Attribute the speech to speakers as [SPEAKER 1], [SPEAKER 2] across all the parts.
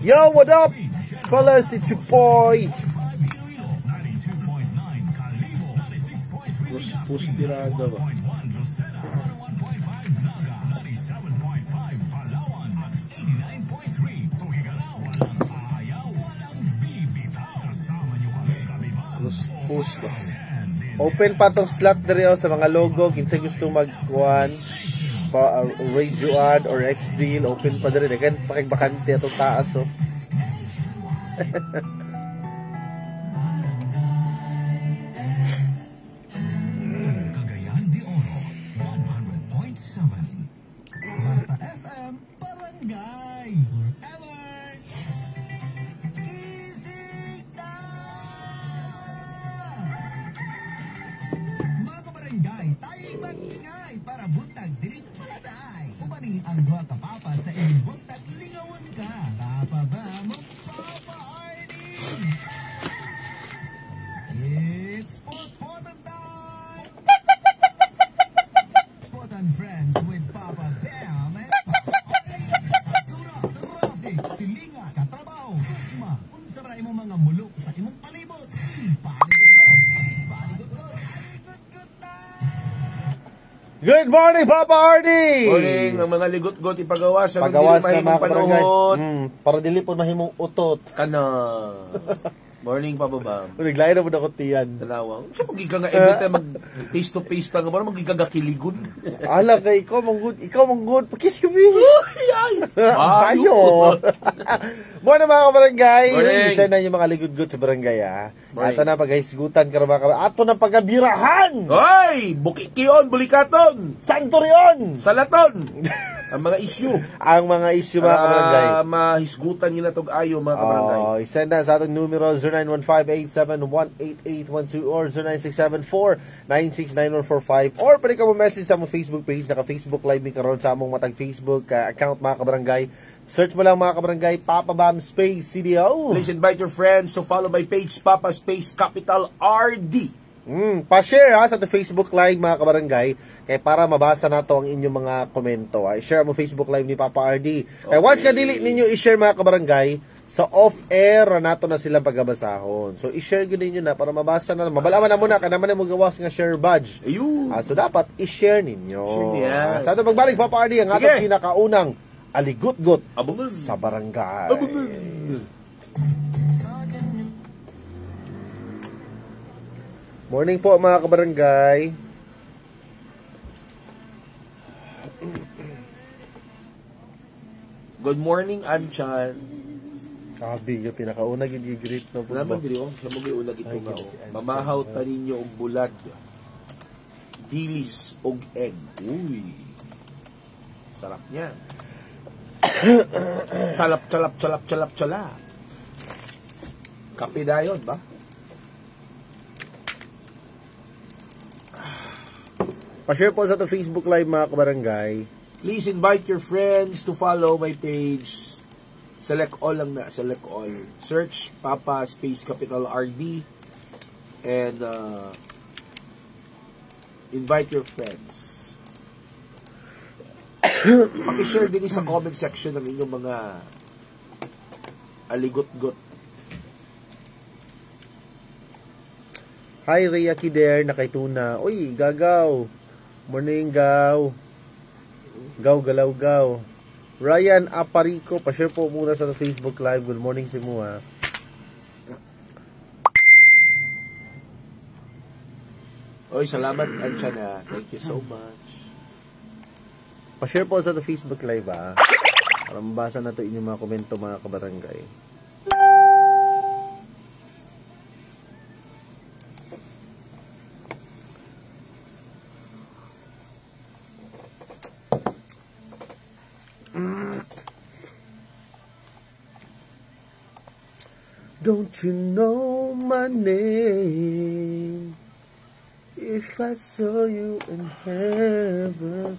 [SPEAKER 1] Yo, what up, fellas? It's your boy. Push tirada ba? Push ba? Open pa tong slot dere sa mga logo. Kinsa gusto magkuhan pa radio ad or X-Deal, open pa dere. Kan pakigbakante atong taas oh.
[SPEAKER 2] Cagayan de Oro 100.7 Basta FM Barangay Forever Easy na. Mga kabarangay, tayo'y mag-ingay para buntag dilig paladay. Umani ang duha ka papa sa inyong buntag lingawan ka. Papa ba mo Papa Arnie? It's Pot-Potan time! Potan friends with Papa Bam and Papa Arnie. Sura, traffic, silinga, katrabaho, tukma. Unsa ba imong mga mulok sa imong palibot? Palibot ko! Palibot ko! Palibot ko na!
[SPEAKER 1] Good morning, Papa Arnie!
[SPEAKER 3] Morning, ang mga ligot-got ipagawa sa
[SPEAKER 1] Pagawas
[SPEAKER 3] dili
[SPEAKER 1] na mga
[SPEAKER 3] mahimong
[SPEAKER 1] kabarangay.
[SPEAKER 3] panahon.
[SPEAKER 1] Para dili po mahimong utot.
[SPEAKER 3] Kana. Morning, Papa Bam.
[SPEAKER 1] Naglayo na po na ko tiyan.
[SPEAKER 3] Talawang. Siya magiging nga every time mag face-to-face ta nga, magiging kagakiligod.
[SPEAKER 1] Ala kay ikaw manggod. Pakis kami.
[SPEAKER 3] Ay!
[SPEAKER 1] Tayo. Buwan mga kabarangay.
[SPEAKER 3] Morning.
[SPEAKER 1] Isa na yung mga ligud-gud sa barangay
[SPEAKER 3] Morning.
[SPEAKER 1] Ato na paghisgutan karaba. Ato na pagabirahan.
[SPEAKER 3] Hoy! Bukikion, Bulikaton!
[SPEAKER 1] Santorion.
[SPEAKER 3] Salaton! Ang mga issue.
[SPEAKER 1] Ang mga issue mga kabarangay.
[SPEAKER 3] Mahisgutan nyo na itong ayo, mga kabarangay.
[SPEAKER 1] Send na sa atong numero 0915-871-8812 or 0967-4969145 or pwede ka mo message sa among Facebook page. Naka-Facebook live mi karon sa among matag Facebook account mga kabarangay. Search mo lang mga kabarangay, Papa Bam Space CDO.
[SPEAKER 3] Please invite your friends to follow my page, Papa Space Capital RD.
[SPEAKER 1] Pa-share ha sa Facebook live mga kabarangay kay para mabasa nato ang inyong mga komento. I-share mo Facebook live ni Papa RD. Kay once ka dili ninyo i-share mga kabarangay, sa off-air nato na silang pagabasahon. So i-share gyud ninyo na para mabasa na. Mabalaman na muna kana man mo gawas nga share badge.
[SPEAKER 3] Ayun.
[SPEAKER 1] So dapat i-share ninyo.
[SPEAKER 3] Share niya.
[SPEAKER 1] Sa ato pagbalik Papa RD ang atong pinakaunang aligut-gut
[SPEAKER 3] Abungan.
[SPEAKER 1] sa barangay.
[SPEAKER 3] Abungan.
[SPEAKER 1] Morning po mga kabarangay.
[SPEAKER 3] Good morning, Anchan.
[SPEAKER 1] Kabi yung pinakauna gid-greet no po.
[SPEAKER 3] Naman diri sa mga una gito nga. Mamahaw ta ninyo og bulad. Dilis og egg. Uy. Sarap niya. Calap. Kape dayon ba?
[SPEAKER 1] Pa-share po sa to Facebook live mga kabarangay.
[SPEAKER 3] Please invite your friends to follow my page. Select all lang na. Select all. Search Papa Space Capital RD and invite your friends. Paki-share din sa comment section ng inyong mga aligot-got.
[SPEAKER 1] Hi Rhea Kider, nakaituna. Uy, gagaw. Morning, gaw. Gaw. Ryan Aparico, pa-share po muna sa Facebook live. Good morning si mo ha.
[SPEAKER 3] Oy, salamat Anchana. Thank you so much.
[SPEAKER 1] Pa-share po sa Facebook live ha. Para mabasa na to inyong mga komento mga kabarangay. Don't you know my name? If I saw you in heaven.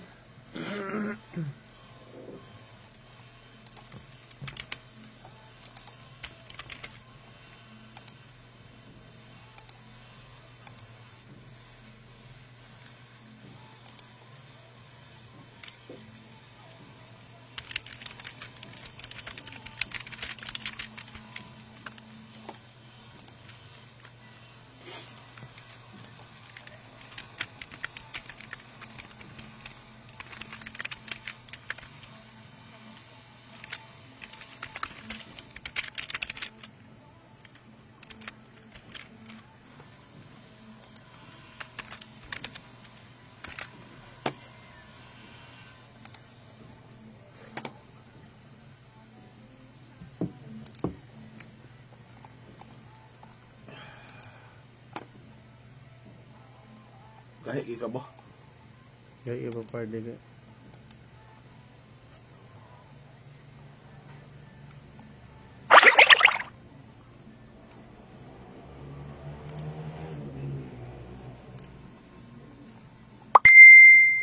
[SPEAKER 3] Ay, ikaw mo.
[SPEAKER 1] Kaya iba party ka.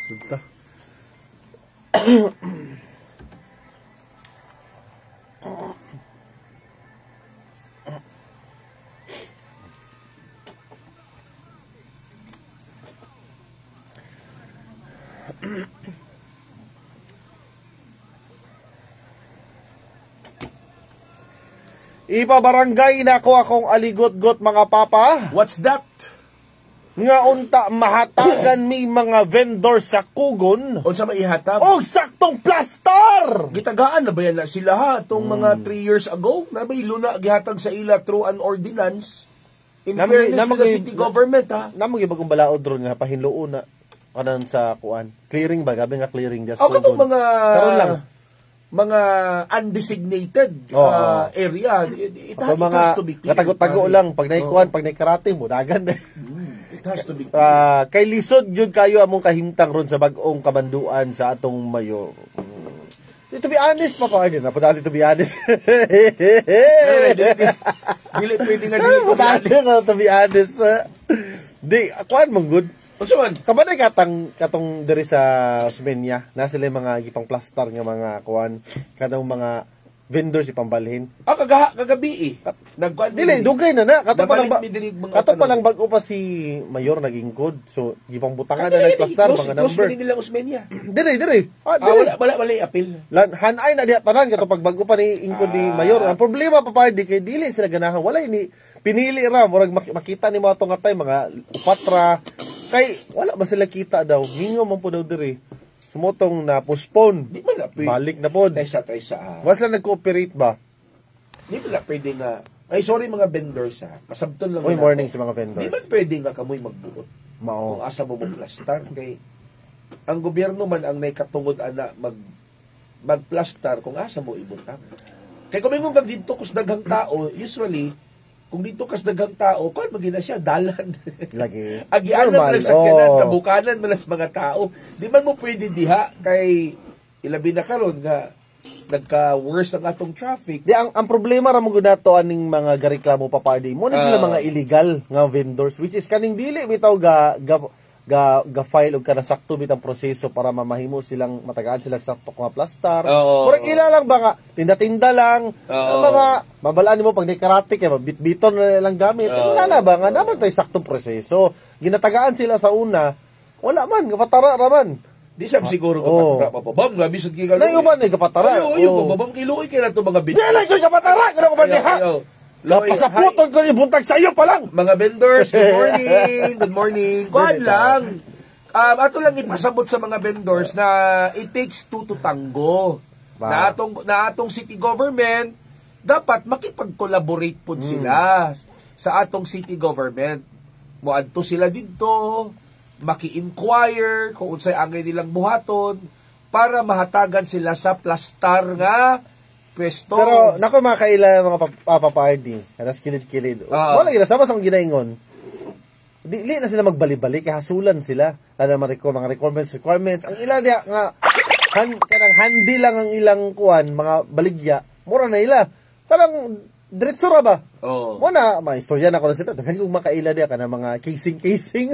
[SPEAKER 1] Sudah. Ipa barangay na akong aligot-got mga papa.
[SPEAKER 3] What's that?
[SPEAKER 1] Nga unta mahatagan mi mga vendor sa kugon.
[SPEAKER 3] Unsa maihatag?
[SPEAKER 1] Og saktong plaster.
[SPEAKER 3] Gitagaan na ba yan na sila ha? Itong mga 3 years ago, na may luna gihatag sa ila through an ordinance. In fairness to the city government ha?
[SPEAKER 1] Namang ibagong balaod ron nga pahinluon na kanan sa kuan. Clearing ba? Gabi nga clearing just
[SPEAKER 3] O katong mga...
[SPEAKER 1] Karon lang.
[SPEAKER 3] Mga undesignated area. It
[SPEAKER 1] Ato mga
[SPEAKER 3] has to be clear.
[SPEAKER 1] katago-tago lang. Pag naikuan, pag naikarate mo, dagan.
[SPEAKER 3] It has to be clear.
[SPEAKER 1] Kay lisod yun kayo among kahimtang ron sa bagong kabanduan sa atong mayor. To be honest, Papa Arden, napadali to be honest.
[SPEAKER 3] Dili pwede nga dili to be honest.
[SPEAKER 1] To be honest. Di, akuan mong good.
[SPEAKER 3] Unsa man?
[SPEAKER 1] Kabanay katong diri sa Osmeña, na sila yung mga gipang plaster nga mga kuan, kadang mga vendors ipambalhin.
[SPEAKER 3] Kagabi nagkuan.
[SPEAKER 1] Dili dugay na. Kato pa lang bago pa si mayor naging code. So gipang butangan na nagplaster mga number.
[SPEAKER 3] Close nila Osmeña.
[SPEAKER 1] Diri. Diri.
[SPEAKER 3] Wala apil.
[SPEAKER 1] Hanay na diha tanan kato pag bago pa ni ingkod ni mayor. Ang problema pa pardi kay dili sila ganahan. Wala ni pinili ra murag makita ni mo atong atay mga patra. Kay wala ba sila kita daw? Hingo man po daw diri. Sumutong na postpone.
[SPEAKER 3] Di man na pwede.
[SPEAKER 1] Balik na po.
[SPEAKER 3] Taysa.
[SPEAKER 1] Wala sila nag-cooperate ba?
[SPEAKER 3] Di man na pwede nga. Ay, sorry mga vendors ha. Kasabton lang.
[SPEAKER 1] Uy, morning sa mga vendors.
[SPEAKER 3] Di man pwede nga kamoy magbuot.
[SPEAKER 1] Mao.
[SPEAKER 3] Kung asa mo magplastar. Kay ang gobyerno man ang naikatungod ana magplastar kung asa mo ibutang. Kay kung may mong dito kus daghang tao, usually, kung dito kas daghang tao, kung magina siya, dalan.
[SPEAKER 1] Lagi.
[SPEAKER 3] Agianan mo lang sa kanan, kabukanan mo lang sa mga tao. Di man mo pwede diha, kay ilabi na karon nga, nagka-worse ang atong traffic.
[SPEAKER 1] Di, ang problema ra mo gunato aning mga gareklamo papardi. Mo na sila mga illegal nga vendors, which is kaning dili bitaw ga file og kana sakto bitang proseso para mamahimo silang matagaan silang sakto nga plaster. Murag ila lang ba nga tinda-tinda lang. Ang mga babalaan mo pag karate kay bitbiton na lang gamit. Wala na ba nga dapat tay saktong proseso. Ginatagaan sila sa una. Wala man kapatara ra man.
[SPEAKER 3] Di sab siguro kapatara pa. Bam nga bisod gigal.
[SPEAKER 1] Nay uban ay kapatara.
[SPEAKER 3] Ayo, bam kiluoy kay nato mga
[SPEAKER 1] bidyo. Dili ko kapatara kana ko ba diha. Pasaputon ko yung buntag sa iyo pa lang.
[SPEAKER 3] Mga vendors, good morning. Good morning. Kuhan lang. Ato lang ipasabot sa mga vendors na it takes two to tango. Na atong city government, dapat makipag-collaborate po sila sa atong city government. Muadto sila dito, maki-inquire kung unsay angay nilang buhaton para mahatagan sila sa plastar nga pwesto.
[SPEAKER 1] Pero nako mga kaila mga papapardi, kanas kilid-kilid. Wala gina sama sa ginaingon. Dili na sila magbali-balik kay hasulan sila. Lalo mga requirements. Ang ila dia nga kanang handy lang ang ilang kuan, mga baligya. Mura na ila. Kanang diretso ra ba?
[SPEAKER 3] Oo.
[SPEAKER 1] Muna, maistorya na ko na sila. Daghan yung makaila dia kana mga casing,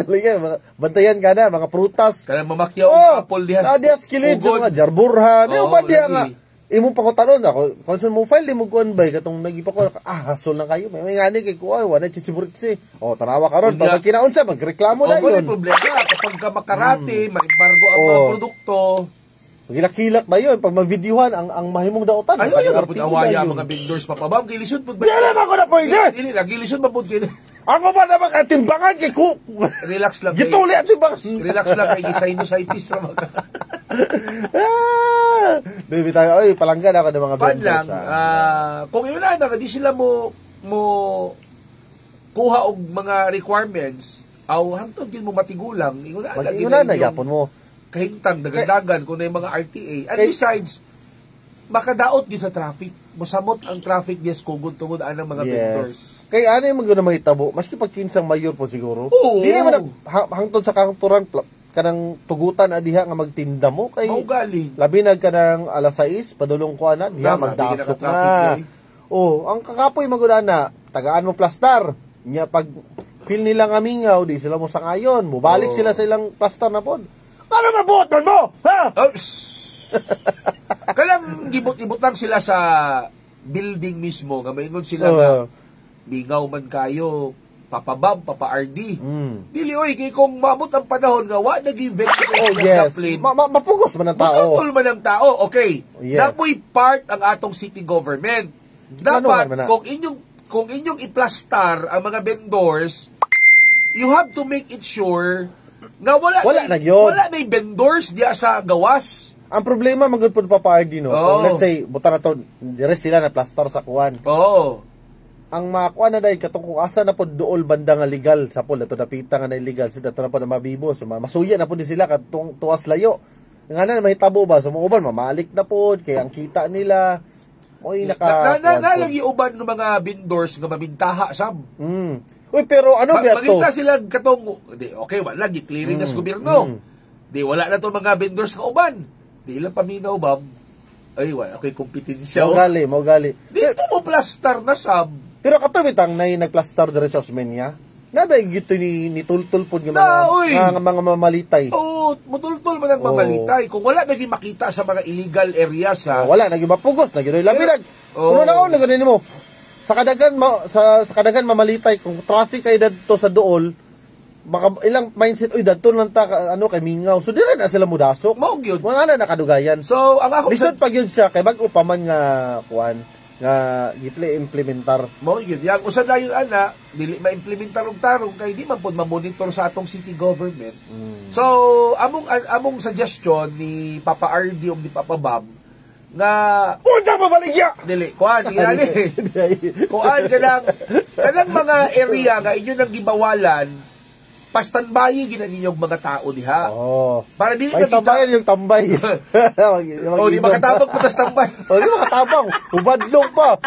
[SPEAKER 1] mga bantayan kana mga prutas.
[SPEAKER 3] Kana mamakyaw ang apple diha.
[SPEAKER 1] Diha kilid mga jarburhan. Yung ba dia nga imo pa ko tanon ako konsul mo file mo kuan bay katong nagipa ko hasol na kayo may ngani kay kuan wala chichiburiksi tanawa karon pag kinaunsa magreklamo na yon
[SPEAKER 3] problema kapag ka makarate maembargo ang mga produkto
[SPEAKER 1] magilak-kilak ba yun pag mag-videohan ang mahimong daotan
[SPEAKER 3] ayo pud awaya mga vendors papabam gilisod pud ba
[SPEAKER 1] dili ba ko na pwede
[SPEAKER 3] dili na gilisod ba pud kini
[SPEAKER 1] ako ba na makatimbangan kay ku
[SPEAKER 3] relax lang
[SPEAKER 1] gituli at timbangan
[SPEAKER 3] relax lang kay sinusitis ra maka
[SPEAKER 1] baby tayo, oy, palanggan ako ng mga vendors.
[SPEAKER 3] Kung yun na, di sila mo kuha og mga requirements, hantod yun mo matigulang, yun
[SPEAKER 1] na, nagyapon mo.
[SPEAKER 3] Kahintang, dagadagan, kung na yung mga RTA. And besides, makadaot yun sa traffic. Masamot ang traffic yes kugod-tugod ang mga vendors.
[SPEAKER 1] Kaya ano yung mga mahitabo, maski pag kinsang mayor po siguro.
[SPEAKER 3] Oo.
[SPEAKER 1] Di naman hangtod sa kanturan kanang tugutan adiha nga magtinda mo kay
[SPEAKER 3] Maugali.
[SPEAKER 1] labi na kanang alas 6 padulong ko ana diha magdasok na. Oh, ang kakapoy magudana, tagaan mo plastar. Nya pag feel nila nga mingaw, di sila mo sangayon, mubalik sila sa ilang plastar na pod. Ano mabuot man mo? Ha?
[SPEAKER 3] Kalang gibot-ibot lang sila sa building mismo, nga maingon sila nga mingaw man kayo, Papa Bob, Papa RD. Dili oy kay kung maabot ang panahon nga wa nag-event
[SPEAKER 1] yes. Mapugos man ang tao.
[SPEAKER 3] Mapugos man ang tao. Okay.
[SPEAKER 1] Yeah.
[SPEAKER 3] Napoy part ang atong city government. Dapat kung inyong iplastar ang mga vendors, you have to make it sure nga wala na vendors diya sa gawas.
[SPEAKER 1] Ang problema magud pud Papa RD no. Kung let's say buta na to dire sila na plaster sa kuan. Ang makuha na dahil katong kung asa na po dool banda nga legal sa po nato napita nga na illegal sila na po na mabibo so masuya na po din sila katong tuwas layo nga na mahitabo ba so mga uban mamalik na po kaya ang kita nila oy
[SPEAKER 3] nalagi uban ng mga vendors nga mabintaha sab.
[SPEAKER 1] Uy pero ano ba to
[SPEAKER 3] magita sila katong okay wala gi clearing sa gobyerno di wala na to mga vendors nga uban di ilang paminaw bam ay wala okay kompetensya
[SPEAKER 1] mo gali
[SPEAKER 3] dito mo plaster na sab.
[SPEAKER 1] Pero kato bitang nay nagplaster diri sa Osmeña. Nabay gito ni tultul pud nga mga mamalitay.
[SPEAKER 3] Oo, mutultul man ang mamalitay. Kung wala naging makita sa mga illegal areas
[SPEAKER 1] wala naging mapugos, naging labirag. Kuno na na ganin mo. Sa kadagan mamalitay kung traffic ay dadto sa duol, baka ilang mindset oy dadto lang ta ano kay mingaw. So dire na sila mudasok.
[SPEAKER 3] Mao gyud.
[SPEAKER 1] Mga na nakadugayan.
[SPEAKER 3] So ang ako
[SPEAKER 1] lisod pag yun siya kay bag-o pa man nga kuan nga gitli implementar
[SPEAKER 3] mo yun yang usad na yun ana dili ma-implementar og tarong kay di man pud ma-monitor sa atong city government. So among suggestion ni Papa RD o ni Papa Bob nga unsa mabaligya dili kuan ingani kuan kanang mga area nga inyo nang gibawalan pa-standby gina ninyong mga tao diha. Para di
[SPEAKER 1] ka tambayan yung tambay.
[SPEAKER 3] Di makatabang po ta standby.
[SPEAKER 1] Di makatabang. Ubadlong pa.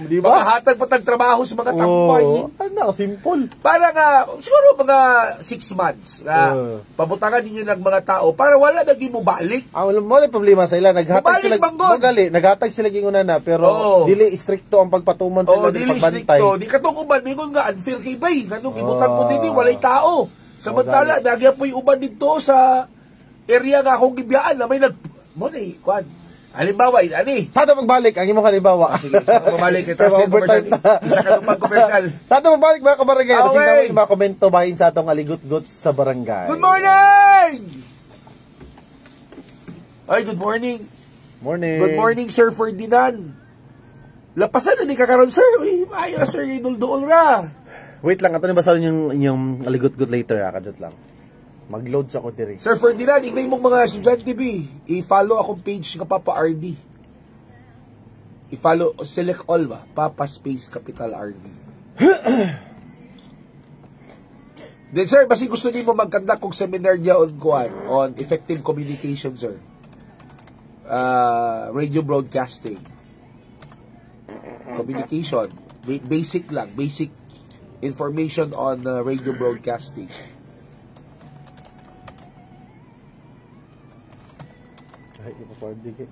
[SPEAKER 1] Di ba?
[SPEAKER 3] Makahatag pa tag trabaho sa mga tambay.
[SPEAKER 1] Ano, simple.
[SPEAKER 3] Para nga siguro mga 6 months nga pabutangan ninyo ng mga tao para wala na mo balik.
[SPEAKER 1] Ang mo problema sa ila naghatag sila magali, naghatag sila ginguna na pero dili stricto ang pagpatuman sa ila
[SPEAKER 3] dili stricto. Di katong uban mingon nga unfair kay bay. Nganong ibutang mo dinhi walay tao. Samantala, nagya po yung uban dito sa area nga akong gibiyaan na may mo na kuan. Halimbawa, ani.
[SPEAKER 1] Sa ito magbalik, ang imong halimbawa.
[SPEAKER 3] Sige, sa ito magbalik. Isa ka nung commercial.
[SPEAKER 1] Sa ito magbalik mga kabarangay. Kasi namin mga komento bahin sa itong aligot-gots sa barangay.
[SPEAKER 3] Good morning! Ay, good morning.
[SPEAKER 1] Morning.
[SPEAKER 3] Good morning, Sir Ferdinand. Lapasan na ni kakaroon, sir. Uy, ayaw, sir, idol-dool ra.
[SPEAKER 1] Wait lang, ato ni basahin yung aligot-gut later, kadot lang. Mag-load sa ko diri.
[SPEAKER 3] Sir Ferdinand, ignay mong mga estudyante TV. I-follow akong page ng Papa RD. I-follow, select all ba? Papa Space Capital RD. Then sir, basi gusto niyo mo mag-conduct kong seminar niya on effective communication, sir. Radio broadcasting. Communication. Basic lang. Basic information on radio broadcasting.
[SPEAKER 1] Ay, ipapardig eh.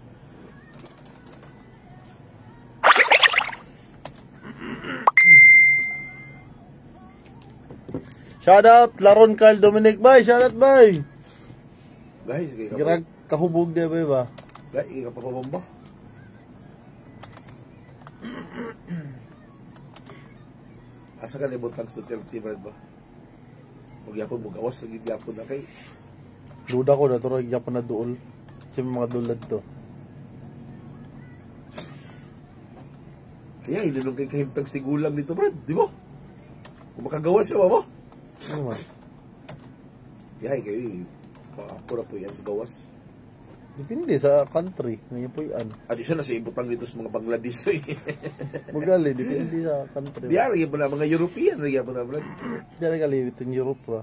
[SPEAKER 1] Shoutout, Laron Carl Dominic, bye! Shoutout, bye! Sige, kahubog na ba?
[SPEAKER 3] Bye, ikapapabamba. Asa ka libot lang sa 30 ba? Magyapon mo gawas, nagyapon na kay.
[SPEAKER 1] Luda ko na ito, nagyapon na duol. Kasi may mga dulad to.
[SPEAKER 3] Kaya, inanong kay kahimtang stigulang nito, Brad. Di mo? Kung makagawas siya, mo?
[SPEAKER 1] Ano man?
[SPEAKER 3] Kaya, kayo, pura po yan sa gawas.
[SPEAKER 1] Depende sa country. Ngayon po yan.
[SPEAKER 3] Adi siya nasa ibutang dito sa mga Bangladesh.
[SPEAKER 1] Magali, depende sa country.
[SPEAKER 3] Di lagi mo na mga European. Lagi mo na, Brad.
[SPEAKER 1] Di lagi in Europe ba?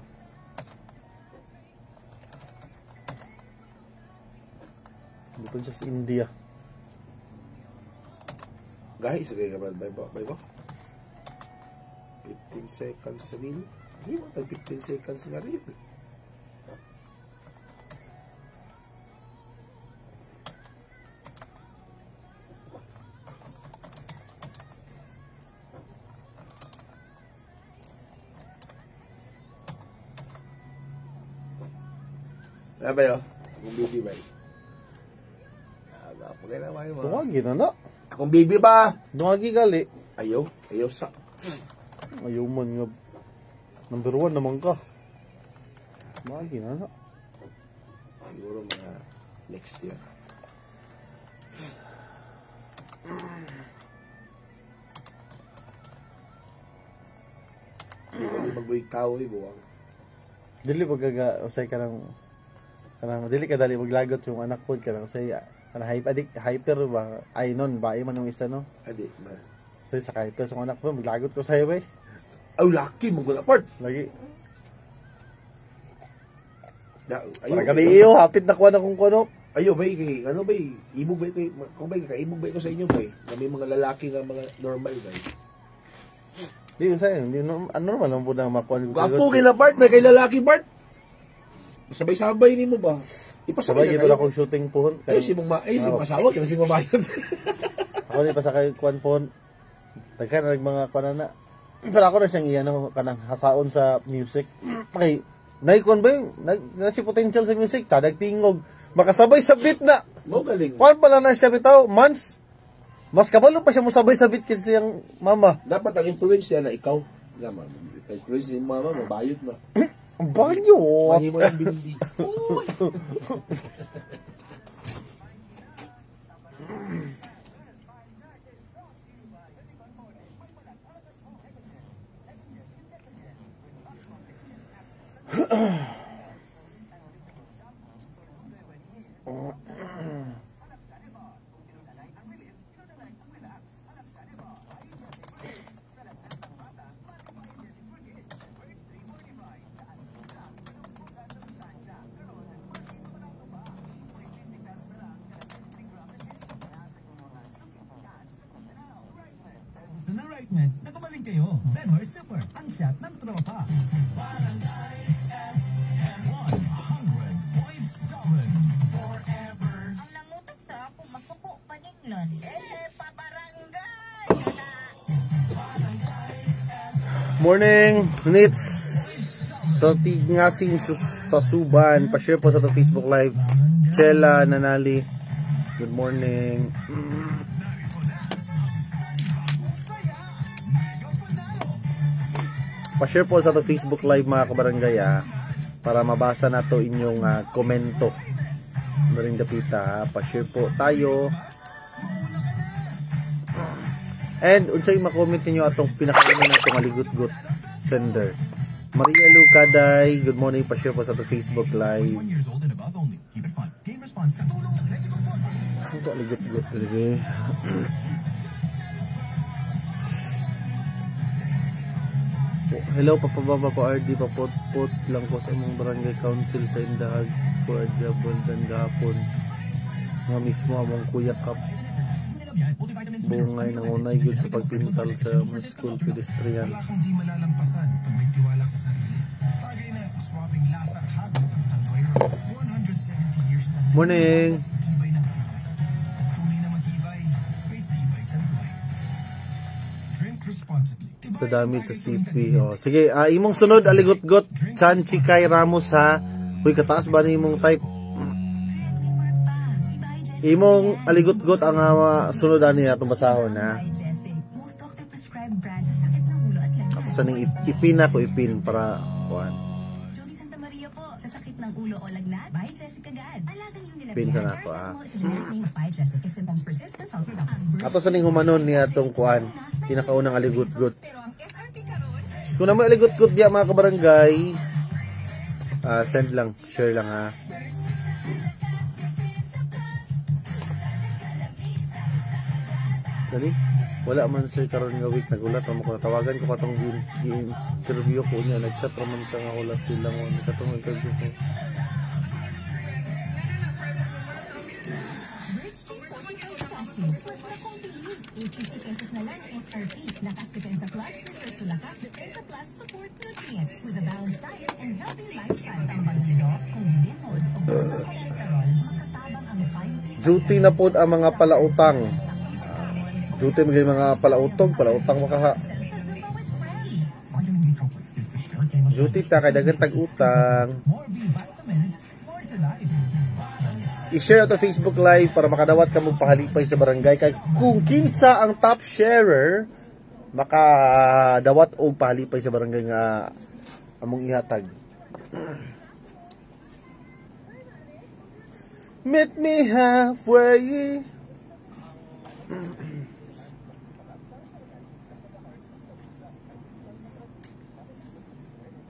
[SPEAKER 1] Dito siya sa India.
[SPEAKER 3] Gahi sa kaya naman, bay ba? 15 seconds na rin. Hindi mo, 15 seconds na rin. Ano ba yun? Akong baby ba yun? Pagay na ba yun?
[SPEAKER 1] Tungagi na na.
[SPEAKER 3] Akong baby ba?
[SPEAKER 1] Tungagi gali.
[SPEAKER 3] Ayaw sa...
[SPEAKER 1] Ayaw man nga. Number 1 naman ka. Tungagi na na.
[SPEAKER 3] Siguro mga next year. Hindi mag-buwig tao buwang.
[SPEAKER 1] Dili pagkaga usay ka ng kanang dili ka dali maglagot yung anak po kanang say kanang hyper ba ay non ba man yung isa no
[SPEAKER 3] Adi, man.
[SPEAKER 1] say sa hyper sa anak po maglagot ko sa highway
[SPEAKER 3] Oh, lucky mo gula part.
[SPEAKER 1] lagi
[SPEAKER 3] Ayaw,
[SPEAKER 1] para kami iyo hapit na kuha na kung kuno
[SPEAKER 3] Ayaw ba kay ano ba ibog ba kay kung ba kay ibog ba ko sa inyo ba? Kami mga lalaki nga mga normal ba.
[SPEAKER 1] di usay di ano naman ang pud makuha
[SPEAKER 3] Gwapo kay na part na kay lalaki part. Sabay-sabay ni mo ba?
[SPEAKER 1] sabay gito lang kong shooting pohon
[SPEAKER 3] Ay si mong asawa kaya si mamayad.
[SPEAKER 1] ako ni pa sa kay kuan pohon daghan nag mga kuan na pero ako na siyang iyano kanang hasaon sa music okay naikon ba yung si potential sa music tadag tingog makasabay sa beat na
[SPEAKER 3] Mo galing.
[SPEAKER 1] kuan pala na siya bitaw months mas kabalo pa siya mo sabay sa beat kasi siyang mama
[SPEAKER 3] Dapat ang influence niya na ikaw. Naman. Influence ni mama mabayot na.
[SPEAKER 1] ang banyo
[SPEAKER 3] Mani mo yung bindi.
[SPEAKER 2] Na right man, nagkamaling kayo. Benhor Super, ang shot ng tropa. Barangay FM 100.7 Forever.
[SPEAKER 4] Ang nangutak sa ako, masuko pa ninglan. Paparangay!
[SPEAKER 1] morning nits so tigngasing sa suban pa-share po sa to Facebook live Chela Nanali good morning pa-share po sa to Facebook live mga kabarangay para mabasa na to inyong komento maring dapita pa-share po tayo and unsay makomment ninyo atong pinakauna natong aligut-gut sender Maria Lucaday good morning pa-share po sa to Facebook live
[SPEAKER 2] 1 years old and above only. Keep it fun. Game response sa tulong ng Electrical Force.
[SPEAKER 1] ito aligut-gut talaga hello papababa po RD papot-pot lang ko sa imong barangay council sa Indahag for Jabal dan gahapon nga mismo among kuya kap bungay ng unay yun sa pagpintal sa school pedestrian
[SPEAKER 2] Wala kang di malalampasan pag may tiwala sa sarili. Tagay na sa swabbing lasa at hagod ng Tanduay Road. 170 years na.
[SPEAKER 1] morning
[SPEAKER 2] Tibay ng Tanduay. Tunay na matibay. May tibay Tanduay. Drink responsibly. Tibay
[SPEAKER 1] sa damit sa
[SPEAKER 2] Tanduay,
[SPEAKER 1] CP sige imong sunod aligot-got Chanchi kay Ramos ha uy kataas ba ni imong type imong aligot-got ang sunod ani atong basahon ha
[SPEAKER 4] Most doctor prescribed brand sa sakit ng ulo at lagnat.
[SPEAKER 1] ako sa ning ipin ako ipin para kuan
[SPEAKER 4] Judy Santa Maria po, sa sakit ng ulo o lagnat, by Jessica Gad. Alagan yung nilapihan.
[SPEAKER 1] Pinsan ako,
[SPEAKER 4] Paracetamol is a generic name by Jessica. If symptoms persist, consult your doctor.
[SPEAKER 1] ato sa ning humanon ni atong kuan pinakaunang aligot-got
[SPEAKER 4] Pero ang SRP karon,
[SPEAKER 1] kung naman aligot-got diya mga kabarangay send lang share lang ha Dali? Wala man sir karon nga week nagulat mo ko tawagan ko katong interview ko niya nagchat ra man ka nga ulat silang mo katong interview ko
[SPEAKER 4] Birch Tea 45 sachet. Plus na kong bili. 850 pesos na lang ang SRP. Lakas Depensa Plus refers to Lakas Depensa Plus support nutrients with a balanced diet and healthy lifestyle. Tambang nilo, kung limod o gusto cholesterol, makatabang ang 5
[SPEAKER 1] Duty na po ang mga palautang. Duty magay mga palautog, palautang makaha. Duty ta kay dagan tag-utang.
[SPEAKER 2] More B vitamins, more to life.
[SPEAKER 1] I-share ito Facebook Live para makadawat ka mong pahalipay sa barangay. Kay kung kinsa ang top sharer, makadawat o pahalipay sa barangay nga among ihatag. Meet me halfway.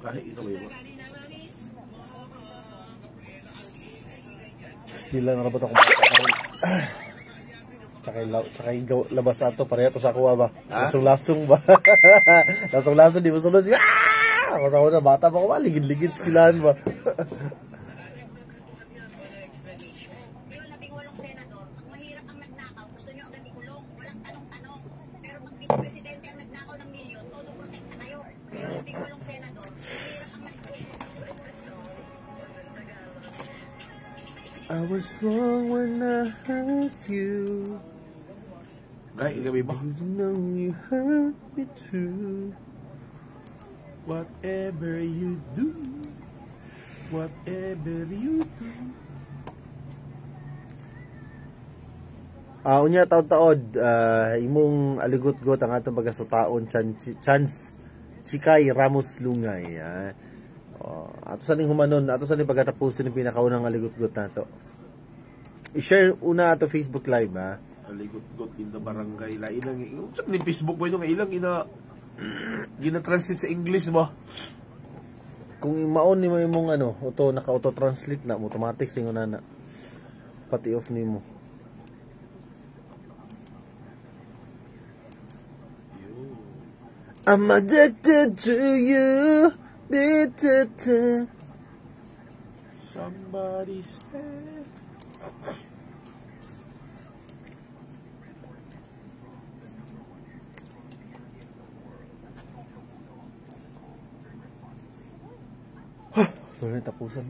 [SPEAKER 3] Kahit ikaw yun.
[SPEAKER 1] Sila na rabot akong bata karon. Tsaka labas ato pareha to sa kuha ba? Lasong-lasong ba? Lasong-lasong di mo sunod. Ako sa una bata pa ko ba? Ligid-ligid skilahan ba?
[SPEAKER 5] Pero 18 senador, ang mahirap ang nagnakaw, gusto nyo agad ikulong, walang tanong-tanong. Pero pag vice-presidente ang nagnakaw ng milyon, todo protekta kayo. Pero 18 senador, mahirap ang
[SPEAKER 1] I was wrong when I hurt you.
[SPEAKER 3] Kahit ikaw ba?
[SPEAKER 1] You know you hurt me too.
[SPEAKER 3] Whatever you do, whatever you do.
[SPEAKER 1] Unya taod-taod, imong aligot-got ang atong pagkasutaon chance Chikay Ramos Lungay. Ato sa ning humanon, ato sa ning pagkatapos ng pinakaunang aligot-got nato. I-share una ato Facebook Live ha.
[SPEAKER 3] Aligot-got in the barangay. Lainang, saan ni Facebook mo yung ilang gina-translate sa English ba?
[SPEAKER 1] Kung maon ni mo imong naka-auto translate na automatic singuna na. Pati off nimo. I'm addicted to you.
[SPEAKER 3] Somebody say.
[SPEAKER 1] Sorry, tapusan.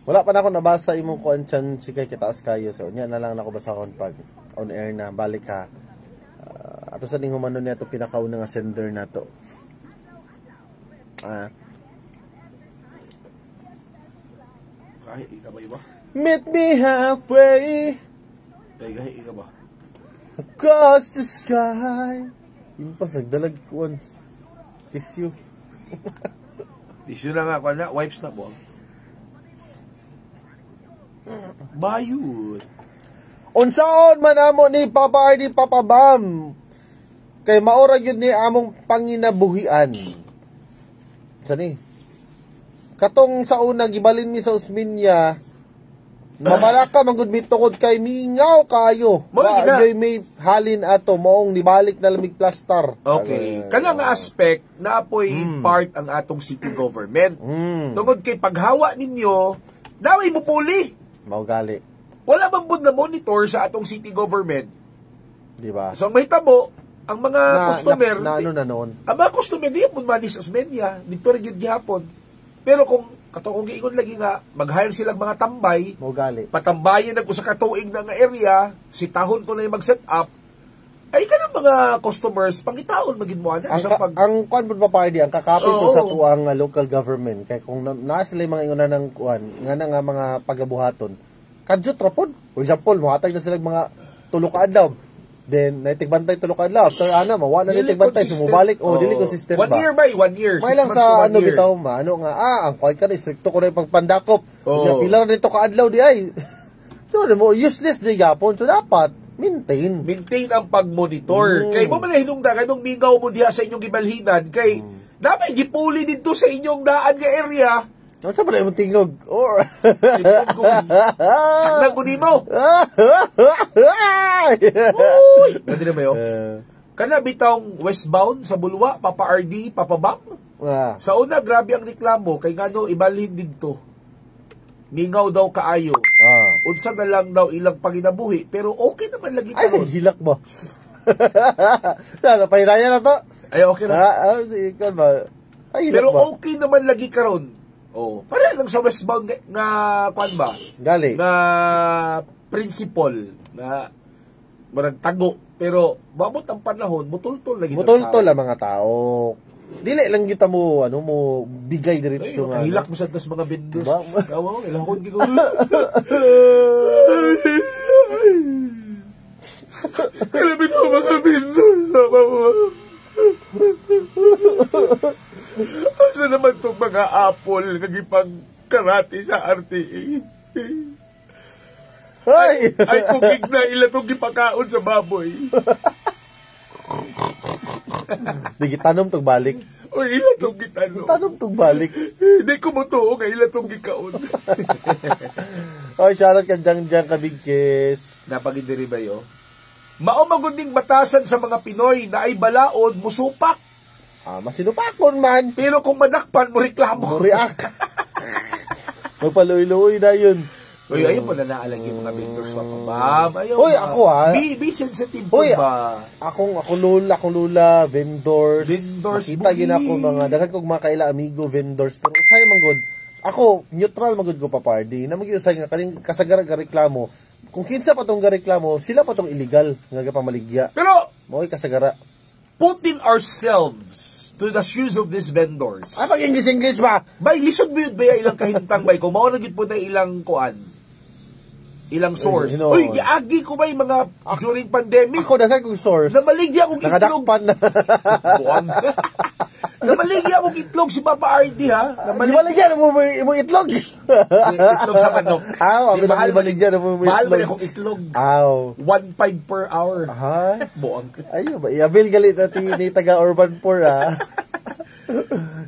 [SPEAKER 1] Wala pa na ako nabasa imong kuan chan si kay kitaas kayo. So, nya na lang ako basa kon pag on air na balik ha. Ato sa ning humanon niya to pinakauna nga sender nato.
[SPEAKER 3] Kahit ikaw ba?
[SPEAKER 1] Meet me halfway
[SPEAKER 3] Kahit ikaw ba?
[SPEAKER 1] across the sky. Yung pa sagdalag once. Tissue.
[SPEAKER 3] Issue na nga, kung na, wipes na po. Bayud.
[SPEAKER 1] Unsaon man amo ni Papa RD Papa Bam. Kay maura yun ni among panginabuhian. Sani? Katong sa una gibalin mi sa Usminya, mamalaka manggod mi tukod kay mingaw kayo. Joy may halin ato moong nibalik na lamig plaster.
[SPEAKER 3] Okay. Kana nga aspect na apoy part ang atong city government. Tungod kay paghawa ninyo, naway mo puli.
[SPEAKER 1] Mao gali.
[SPEAKER 3] Wala bang bud na monitor sa atong city government?
[SPEAKER 1] Di ba?
[SPEAKER 3] So ang mahitabo, ang mga customer,
[SPEAKER 1] na noon.
[SPEAKER 3] ang mga customer di mo manis Osmeña, dito rin yun gihapon. Pero kung katong giingon lagi nga mag-hire silang mga tambay,
[SPEAKER 1] Mao gali.
[SPEAKER 3] patambayan nag usa ka tuig na nga area, si tahon ko na yung mag-set up, ay kanang mga customers pangitaon magin mo ana
[SPEAKER 1] Ang kuan pud pa RD, ang kakapit po sa tuang local government kay kung naa sila yung mga inguna ng kuan, nga nga mga pagabuhaton. Kadjut ra pod. For example, mohatag na sila mga tulo ka adlaw. Then naitig-bantay tulo ka adlaw. After mawala na naitig-bantay, sumubalik dili consistent ba.
[SPEAKER 3] 1 year ba? 1 year.
[SPEAKER 1] May lang sa bitaw ma, ang kuan ka na stricto ko na yung pagpandakop. Pila na nito ka adlaw di ay. So mo useless di gapon. So dapat maintain
[SPEAKER 3] ang pag-monitor. Kay mo man hinungdan kanong mingaw mo diha sa inyong gibalhinan kay napay gipuli dito sa inyong daan nga area.
[SPEAKER 1] Ano sa pala yung tingog? Or...
[SPEAKER 3] Ang naguni mo! Uy! Pwede na ba yun? Kana bitawng westbound sa Bulwa, Papa RD, Papa Bam. Sa una, grabe ang reklamo. Kay nga no, ibalhin dito. Mingaw daw kaayo. unsa na lang daw ilang panginabuhi, pero okay naman lagi
[SPEAKER 1] Ay,
[SPEAKER 3] karon.
[SPEAKER 1] hilak ba? Napahiraya na to.
[SPEAKER 3] Ay, okay na.
[SPEAKER 1] Ikaw ba? Ay, hilak
[SPEAKER 3] Pero
[SPEAKER 1] ba?
[SPEAKER 3] okay naman lagi karon. Oh, para lang sa westbound nga kwan ba?
[SPEAKER 1] Gali.
[SPEAKER 3] Nga principle na marag tago, pero babot ang panahon, mutultol lagi.
[SPEAKER 1] Mutultol ang mga tao. Dili lang kita mo, mo bigay
[SPEAKER 3] Ay,
[SPEAKER 1] diretso nga.
[SPEAKER 3] kahilak mo sa tas mga vendors.
[SPEAKER 1] Ba?
[SPEAKER 3] Kawa, ilahon ko. Kalabit ko mga vendors. Sama mo. Asa naman itong mga apple nagipang karate sa RTA?
[SPEAKER 1] Ay!
[SPEAKER 3] Ay, kukig na ila itong gipakaon sa baboy.
[SPEAKER 1] Di tanom tong balik.
[SPEAKER 3] O ila itong gitano.
[SPEAKER 1] Tanom tong balik.
[SPEAKER 3] Hindi ko mo to, nga ila itong gikaon.
[SPEAKER 1] Ay, shoutout ka dyan kabigkis.
[SPEAKER 3] Napagindiri ba yun? Maumagunding batasan sa mga Pinoy na ay balaod, musupak.
[SPEAKER 1] Masinupakon man.
[SPEAKER 3] Pero kung madakpan mo reklamo.
[SPEAKER 1] Muriak. Magpaluy-luy na yun.
[SPEAKER 3] Uy, ayun po na naalagi yung mga vendors pa ma'am. Ayaw
[SPEAKER 1] Uy,
[SPEAKER 3] ba?
[SPEAKER 1] ako, ha?
[SPEAKER 3] Be sensitive po
[SPEAKER 1] Uy,
[SPEAKER 3] ba?
[SPEAKER 1] akong lula, vendors.
[SPEAKER 3] Vendors,
[SPEAKER 1] Makita
[SPEAKER 3] bugi.
[SPEAKER 1] gina ko mga, daghan kong mga kaila amigo, vendors. Pero usay man gud. Ako, neutral magud ko pa party. Na usay nga kaning kasagaran ka reklamo. Kung kinsa pa tong reklamo, sila pa tong illegal nga pamaligya.
[SPEAKER 3] Pero,
[SPEAKER 1] Mo'y kasagara.
[SPEAKER 3] putting ourselves to the shoes of these vendors.
[SPEAKER 1] Pag English ba?
[SPEAKER 3] Bay, lisod mo yun ba ilang kahintang bay? Kung mao na gid po na ilang kuan, ilang source.
[SPEAKER 1] Ay,
[SPEAKER 3] Uy, giagi ko ba yung mga during pandemic?
[SPEAKER 1] Ako daghan kong source.
[SPEAKER 3] Namaligya akong itlog.
[SPEAKER 1] Nakadakpan na.
[SPEAKER 3] Buwan. Namaligya akong itlog si Papa RD, ha?
[SPEAKER 1] Ibaligyan mo mo itlog.
[SPEAKER 3] Itlog sa manok.
[SPEAKER 1] Abi lang ibaligyan mo mo
[SPEAKER 3] Mahal mo
[SPEAKER 1] itlog.
[SPEAKER 3] akong itlog.
[SPEAKER 1] Aw.
[SPEAKER 3] 1.5 per hour.
[SPEAKER 1] Ha?
[SPEAKER 3] Buwan.
[SPEAKER 1] Ayo ba? Iabil galit natin ni taga Urban Poor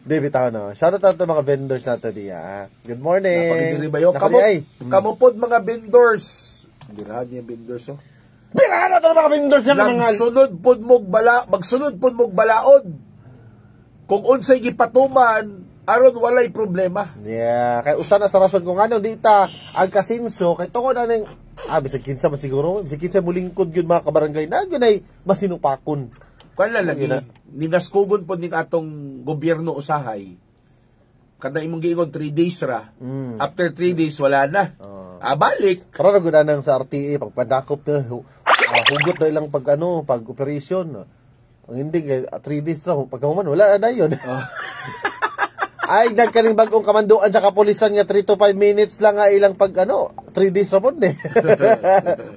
[SPEAKER 1] David tao no. Shout out to mga vendors natin diya. Good morning.
[SPEAKER 3] Napakindiri ba yun? Kamupod mga vendors. Birahan niya yung vendors, oh.
[SPEAKER 1] Birahan na to mga vendors yan mga.
[SPEAKER 3] Magsunod pod mog balaod. Kung unsay gipatuman, aron walay problema.
[SPEAKER 1] Yeah, kay usa na sa rason kung ano di ta ang kasinso kay tungod na ning bisag kinsa man siguro, bisag kinsa mulingkod gyud mga kabarangay na gyud ay masinupakon.
[SPEAKER 3] Kala lagi ninaskugon pod ning atong gobyerno usahay. Kada imong giingon 3 days ra. After 3 days wala na. Balik.
[SPEAKER 1] Karon na gud nang sa RTA pagpadakop na hugot na ilang pag operation. Ang hindi 3 days na pagkahuman wala na yun. Ay nagkaning bagong kamanduan sa kapulisan nga 3 to 5 minutes lang nga ilang pag 3 days ra pod eh.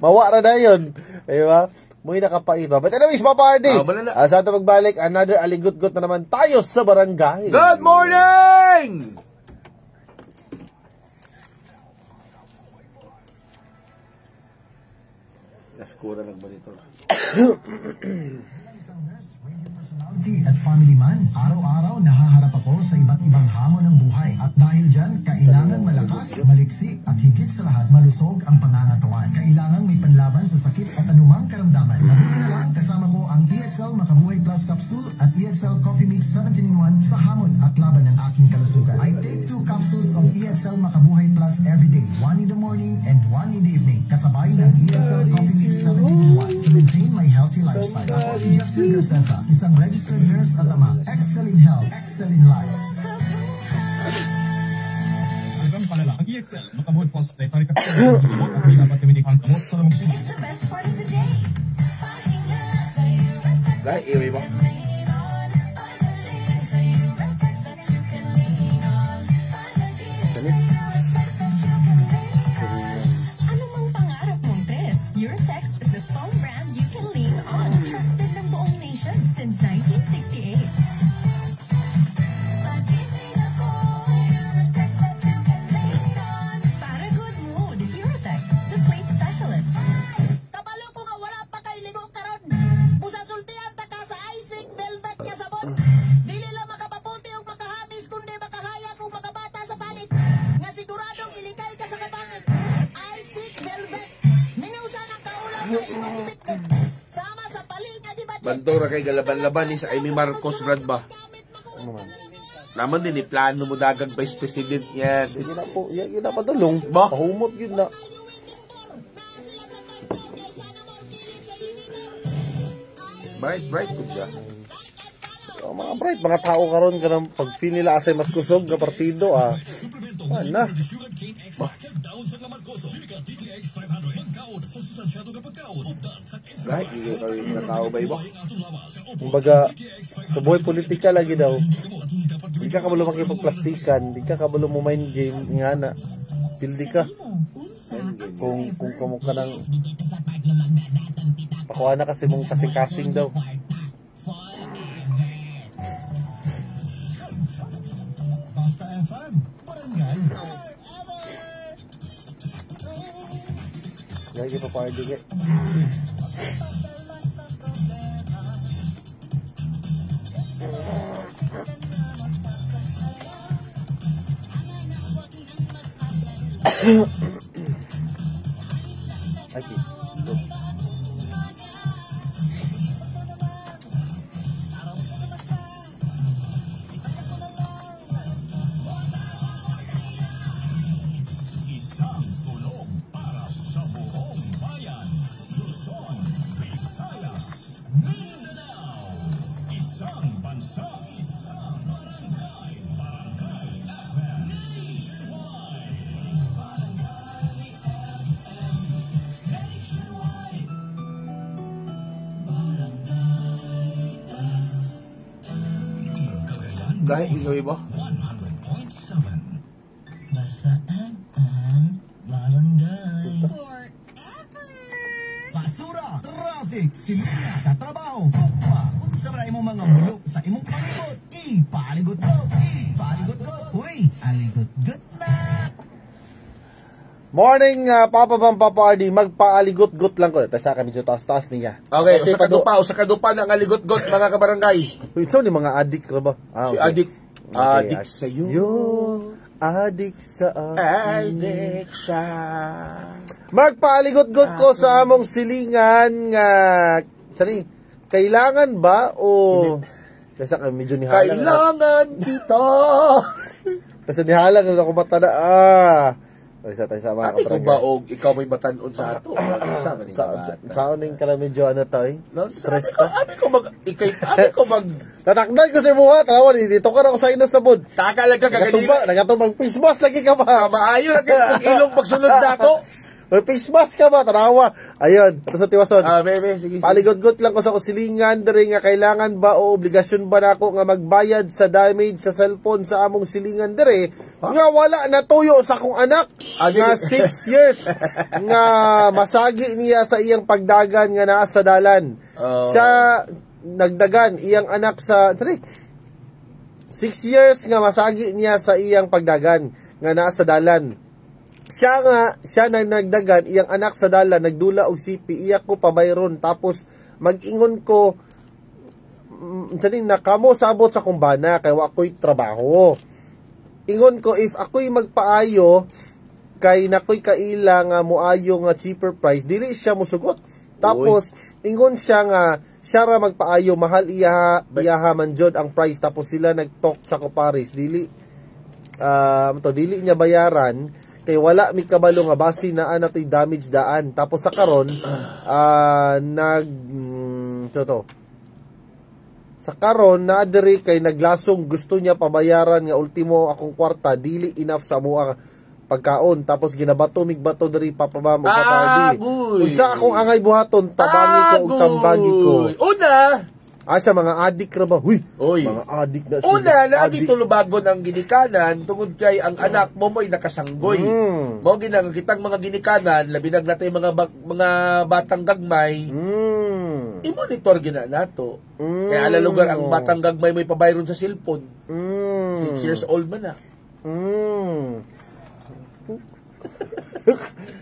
[SPEAKER 1] Mawa ra na yun. Di ba? Muy nakapaiba. But anyways, Papa RD. Sa ato magbalik, another aligot-got na naman tayo sa barangay.
[SPEAKER 3] Good morning! Naskura ng monitor.
[SPEAKER 2] At family man, araw-araw nahaharap ako sa iba't ibang hamon ng buhay. At dahil dyan, kailangan malakas, maliksi, at higit sa lahat, malusog ang pangangatawan. Kailangan may panlaban sa sakit at anumang karamdaman. Mabuti na lang, kasama ko ang EXL Makabuhay Plus Capsule at EXL Coffee Mix 17-in-1 sa hamon at laban ng aking kalusugan. I take 2 capsules of EXL Makabuhay Plus every day, 1 in the morning and 1 in the evening. Kasabay ng EXL Coffee Mix 17-in-1 to maintain my healthy lifestyle. Ako si Justin Garcesa, isang registered nurse at ama. Excel in health, excel in life.
[SPEAKER 6] Hanggang palala, ang EXL, Makabuhay Plus, ay tarikap sa mga gamot at may dapat gamitin ang gamot sa lamang puso.
[SPEAKER 4] It's the best part of the day.
[SPEAKER 3] Dahil, iwi mo.
[SPEAKER 4] Ano mang pangarap mong trip, Eurotex is the phone brand you can lean on. Trusted ng buong nation since 1968. Para good mood, Eurotex, the sleep specialist.
[SPEAKER 5] Kabalo ko nga wala pa kay ligo karon. Busa sultihan ta ka sa Isaac Velvet nga sabon. Dili lang makapaputi og makahamis kundi makahaya kung makabata sa palit. Nga siguradong ilikay ka sa kabangit. Isaac Velvet. Minusa ng kaulang nga imong gibitbit. Sama sa paling nga gibadit.
[SPEAKER 3] Bandora kay galaban-laban ni sa Amy Marcos Radba. Naman din, plano mo dagang vice president yan.
[SPEAKER 1] Yun na po, yun na padulong.
[SPEAKER 3] Ba?
[SPEAKER 1] Pahumot yun na.
[SPEAKER 3] Bright po siya.
[SPEAKER 1] Oh, mga bright, mga tao karon kanang pag feel nila asay mas kusog nga partido na.
[SPEAKER 3] Right, hindi kayo na tao ba iba?
[SPEAKER 1] Kumbaga, sa buhay politika lagi daw. Di ka kabalo makipagplastikan, di ka kabalo mo mind game nga na. Pildi ka. Kung kamo ka ng pakuha na kasi mong kasing-kasing daw.
[SPEAKER 2] Basta FM, barangay.
[SPEAKER 1] Lagi pa party nga. Aquí.
[SPEAKER 2] Isang tulong para sa buong bayan. Luzon, Visayas, Mindanao. Isang bansa, isang barangay. Barangay FM nationwide.
[SPEAKER 3] Dahil ikaw iba?
[SPEAKER 2] 100.7.
[SPEAKER 7] Basta FM, barangay.
[SPEAKER 2] Basura, traffic, silina, katrabaho, pugma, unsa man imong mga mulok sa imong palibot, ipaligot ko, uy, aligot-got na.
[SPEAKER 1] Morning, Papa Bam Papa RD, magpaaligot-got lang ko. Tapos kami dito taas-taas niya.
[SPEAKER 3] Okay,
[SPEAKER 1] Kasi
[SPEAKER 3] usa kadupa ng aligot-got mga kabarangay.
[SPEAKER 1] Ito ni mga adik ra ba?
[SPEAKER 3] Si Adik. Adik sa'yo.
[SPEAKER 1] Yo, adik sa akin.
[SPEAKER 3] Adik siya.
[SPEAKER 1] Magpaaligot-got ko sa among silingan nga sani kailangan ba o kasi medyo ni halang.
[SPEAKER 3] Kailangan dito.
[SPEAKER 1] Kasi ni halang ako matada Isa tayo sa mga
[SPEAKER 3] Ate ko
[SPEAKER 1] kabarangay.
[SPEAKER 3] ba og ikaw may batanon sa ato? Isa man ikaw bata.
[SPEAKER 1] Saan yung ka medyo stress ka?
[SPEAKER 3] Abi ko mag
[SPEAKER 1] Tatakdan ko sa buhat. Awan, dito ka na ako sa inos na bod.
[SPEAKER 3] takalaga kaganila.
[SPEAKER 1] Nagatubang face mask lagi ka ba?
[SPEAKER 3] Maayo na kasi kung ilong pagsunod dato.
[SPEAKER 1] May face mask ka ba? Tanawa. Ayun, ito sa tiwason.
[SPEAKER 3] Bebe, sige.
[SPEAKER 1] Paligot-got lang ko sa kusilingan diri nga kailangan ba o obligasyon ba nako nga magbayad sa damage sa cellphone sa among silingan diri nga wala na tuyo sa akong anak nga 6 years nga masagi niya sa iyang pagdagan nga naa sa dalan. Siya nagdagan iyang anak sa 6 years nga masagi niya sa iyang pagdagan nga naa sa dalan. Siya na nagdagan iyang anak sa dala nagdula og sipi iyak ko pabayron tapos mag-ingon ko nakamo sabot sa kumbana kay wa ko'y trabaho. Ingon ko if ako'y magpaayo kay nako'y kaila nga moayo nga cheaper price dili siya mosugot. Tapos ingon siya nga siya ra magpaayo mahal iyaha man jud ang price tapos sila nagtalk sa Coparis dili dili niya bayaran kay wala mi kabalo nga basi naa natoy damage daan tapos sa karon sa karon na diri kay naglasong gusto niya pabayaran nga ultimo akong kwarta dili enough sa amuang pagkaon tapos ginabato migbato diri papabam o papardi unsa akong angay buhaton tabangi ko ug tambagi ko
[SPEAKER 3] una
[SPEAKER 1] sa mga adik ra ba? Huy,
[SPEAKER 3] Oy.
[SPEAKER 1] mga adik na sila.
[SPEAKER 3] Una, lagi tulubagon ang ginikanan tungod kay ang anak mo mo'y nakasanggoy. Mo ginang kitang mga ginikanan, labi na natay mga batang gagmay. I-monitor gina nato. Kaya ala lugar ang batang gagmay mo'y pabayron sa cellphone. 6 years old man na.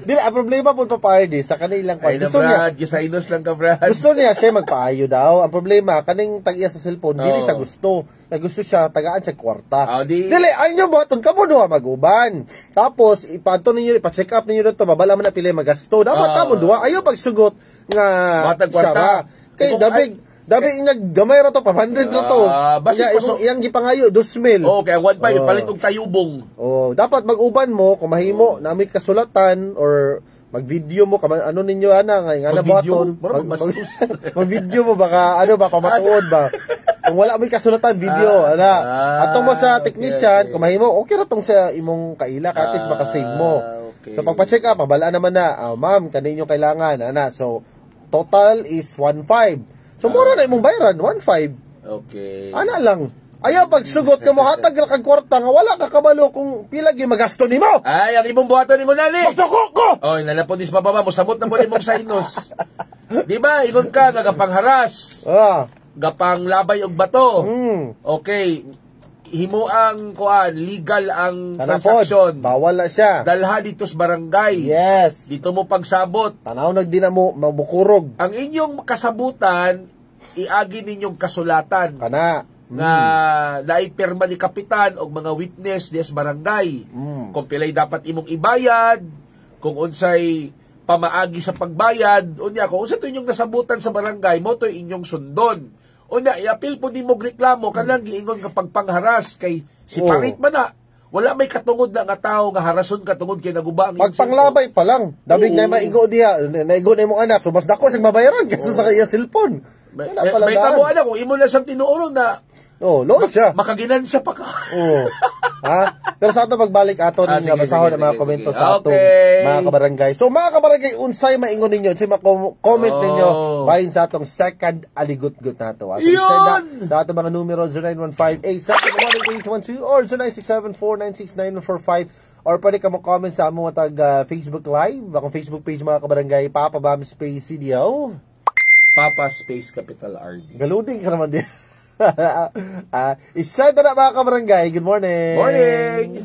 [SPEAKER 1] Dili, ang problema po pa party sa kanilang
[SPEAKER 3] Ay na Brad, gisainos lang ka Brad.
[SPEAKER 1] Gusto niya siya magpaayo daw. Ang problema, kaning tag-iya sa cellphone, dili siya gusto. Gusto siya, tagaan siya kwarta. Dili, ay nyo buhaton ka mo duha mag-uban. Tapos, ipanto ninyo, ipa-check up ninyo dito, babala man na pili magasto. Dapat tamo duha, ayaw pagsugot nga
[SPEAKER 3] batang kwarta.
[SPEAKER 1] Kay Dabi naggamay ra to 500 ra to. Iyang gipangayo 2,000.
[SPEAKER 3] Kaya 1,500 palit og tayubong.
[SPEAKER 1] Dapat mag-uban mo kung mahimo na may kasulatan or mag-video mo ano ninyo ana nga
[SPEAKER 3] Mag-video?
[SPEAKER 1] buhaton.
[SPEAKER 3] Murag bastos.
[SPEAKER 1] Mag-video mo baka pa matuod ba. Kung wala may kasulatan video ato mo sa technician, kung mahimo okay ra tong sa imong kaila at least maka-save mo.
[SPEAKER 3] Okay.
[SPEAKER 1] So pagpa-check up, bala naman na, ma'am, kaninyo kailangan ana. So total is 1.5. So mura na imong bayaran 1.5.
[SPEAKER 3] Okay.
[SPEAKER 1] Ana lang. Ayaw pagsugot ka mo hatag ra kag kwarta nga wala ka kabalo kung pila gyud magasto nimo.
[SPEAKER 3] Ay, ang imong buhaton nimo nani.
[SPEAKER 1] Magsuko ko.
[SPEAKER 3] Oy, nalapodis pa mo samot na mo imong sinus. Di ba, ingon ka nga gapangharas, gapang labay og bato. Okay. Himo ang legal ang transaksyon.
[SPEAKER 1] Bawal na siya.
[SPEAKER 3] Dalha dito sa barangay.
[SPEAKER 1] Yes.
[SPEAKER 3] Dito mo pagsabot.
[SPEAKER 1] Tanaw nagdi na mo mabukurog.
[SPEAKER 3] Ang inyong kasabutan, iagi ninyong kasulatan.
[SPEAKER 1] Kana.
[SPEAKER 3] Nga naipirma ni kapitan og mga witness des barangay. Kung pilay dapat imong ibayad, kung unsay pamaagi sa pagbayad, unya kung unsa to inyong nasabutan sa barangay, mo to inyong sundon. Unya iapil po nimo reklamo kanang giingon nga pagpangharas kay si parit man na. Wala may katungod na nga tao nga harason katungod kay naguba ang
[SPEAKER 1] pagpanglabay pa lang. Dabig na maigo diha, naigo na imong anak, so mas dako sing mabayaran kaysa sa iya cellphone.
[SPEAKER 3] May kamo ana kung imo na sang tinuoron na
[SPEAKER 1] loan siya.
[SPEAKER 3] Makaginansya pa ka.
[SPEAKER 1] Pero sa ato pagbalik ato nga basahon ang mga komento sa ato mga kabarangay. So mga kabarangay, unsay maingon ninyo, unsay comment ninyo bahin sa atong second aligot-gut nato. So sa ato mga numero 0915-871-812 or 0967-496-9145 or pwede ka mo-comment sa among tag Facebook Live, akong Facebook page mga kabarangay, Papa Bam Space CDO.
[SPEAKER 3] Papa Space Capital RD.
[SPEAKER 1] Galuding ka naman din. Isa na mga kabarangay. Good morning.
[SPEAKER 3] Morning.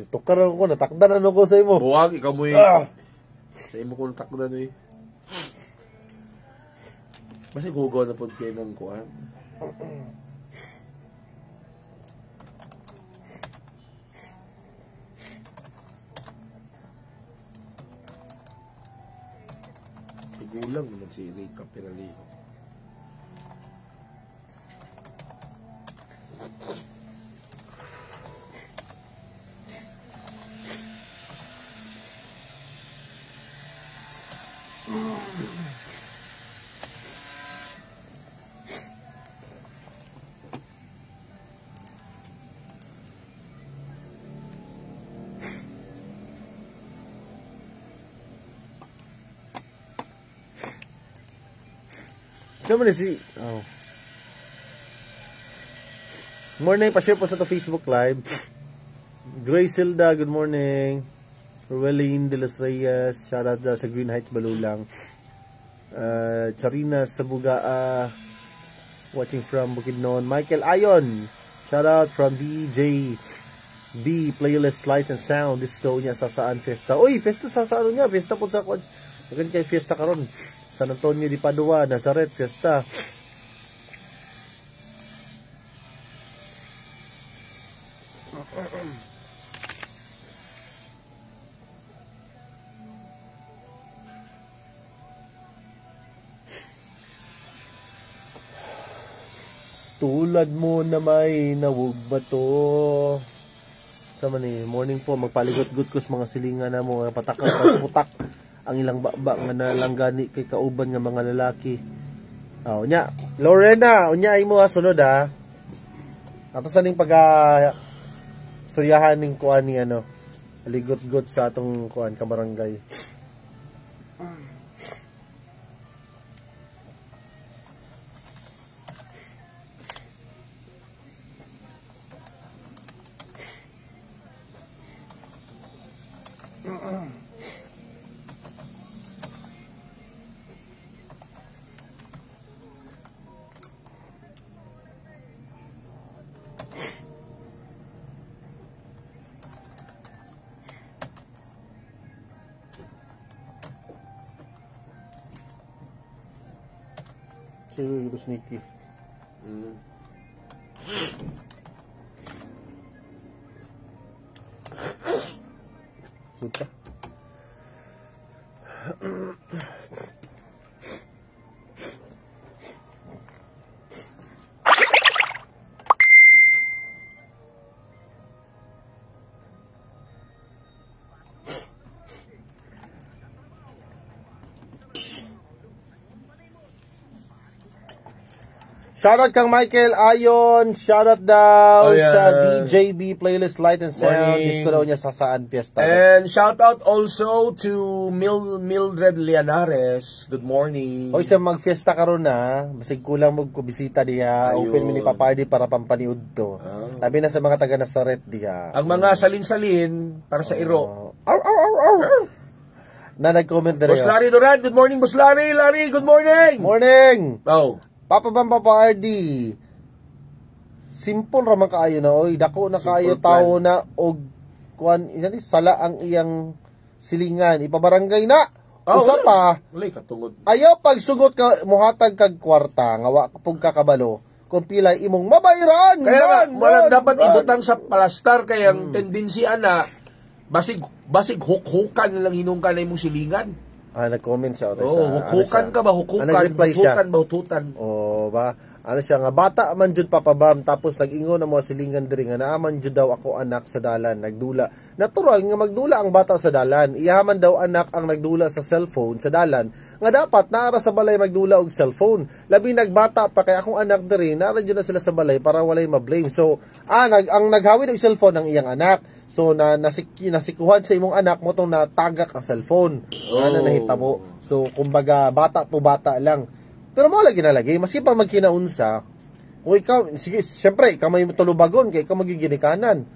[SPEAKER 1] Tukar ako, natakdan ano ko sa imo.
[SPEAKER 3] Buwag, ikaw mo sa imo ko natakdan eh. Basta gugaw na po kayo ng kuhan. Gulang naman si Rika Piraliho.
[SPEAKER 1] Siya man si... Morning, pa-share po sa to Facebook Live. Grace Hilda, good morning. Rueline de los Reyes, shout out sa Green Heights, Balulang. Charina Sabuga, watching from Bukidnon. Michael Ayon, shout out from DJ B, playlist Lights and Sound. Disco niya sa saan fiesta. Uy, fiesta sa saan niya? Fiesta po sa... Maganda kayo fiesta karon. San Antonio de Padua, Nazaret, fiesta. Tulad mo na may nawog ba to? Sama ni morning po, magpaligot-gut ko sa mga silingan na mo, patak ang ilang baba nga nalanggani kay kauban nga mga lalaki. Unya, Lorena, unya imo sunod ha. Ato sa ning istoryahan ning kuan ni ligot-gut sa atong kuan kabarangay. Sino sneaky? Suta. Shoutout kang Michael Ayon. Shoutout daw
[SPEAKER 3] Oh, yeah.
[SPEAKER 1] sa DJB Playlist Light and Sound.
[SPEAKER 3] Morning.
[SPEAKER 1] Disco daw niya sa Saan Fiesta.
[SPEAKER 3] And shout out also to Mildred Lianares. Good morning.
[SPEAKER 1] O isa mag-fiesta karon na, basig kulang mo ko bisita diha.
[SPEAKER 3] Ayun.
[SPEAKER 1] Open mini paparty para pampaniud to. Labi na sa mga taga Nazaret diha.
[SPEAKER 3] Ang mga salin-salin para sa iro.
[SPEAKER 1] Aw, aw, aw, aw. Na nag-comment na
[SPEAKER 3] Boss Larry Duran, good morning, Boss Larry. Larry, good morning.
[SPEAKER 1] Morning!
[SPEAKER 3] Oh.
[SPEAKER 1] Papa Bamba Party. Simple ra man kaayo na oy, dako na
[SPEAKER 3] Simple
[SPEAKER 1] kaayo
[SPEAKER 3] plan.
[SPEAKER 1] tawo na og kuan inani sala ang iyang silingan, ipabarangay na. Usa
[SPEAKER 3] wala.
[SPEAKER 1] pa,
[SPEAKER 3] Wala katungod.
[SPEAKER 1] ayaw pagsugot ka muhatag kag kwarta nga wa pug kakabalo kung pila imong mabayaran.
[SPEAKER 3] Kaya nga, walang dapat
[SPEAKER 1] man.
[SPEAKER 3] ibutang sa palastar kaya ang tendency na basig hukhukan na lang hinungkan na imong silingan.
[SPEAKER 1] Nag-comment siya.
[SPEAKER 3] Hukhukan ka ba? Hukukan.
[SPEAKER 1] nag-reply siya.
[SPEAKER 3] Hukukan ba? Hututan.
[SPEAKER 1] O ba? Ano siya nga, bata man jud papabam, tapos nag-ingon na mga silingan diri nga naaman jud daw ako anak sa dalan, nagdula. Natural nga magdula ang bata sa dalan. Iyaman daw anak ang nagdula sa cellphone sa dalan, nga dapat naara sa balay magdula og cellphone. Labi nagbata pa kay akong anak diri, naara jud na sila sa balay para walay ma-blame. So, ang naghawid og cellphone ang iyang anak. So nasikuhan sa imong anak mo tong natagak ang cellphone. Ano nahitabo. So kumbaga bata to bata lang. Pero mo lagi nalagay maski pa magkinaunsa. Kung ikaw sige syempre ikaw may tulubagon kay ikaw magiginikanan.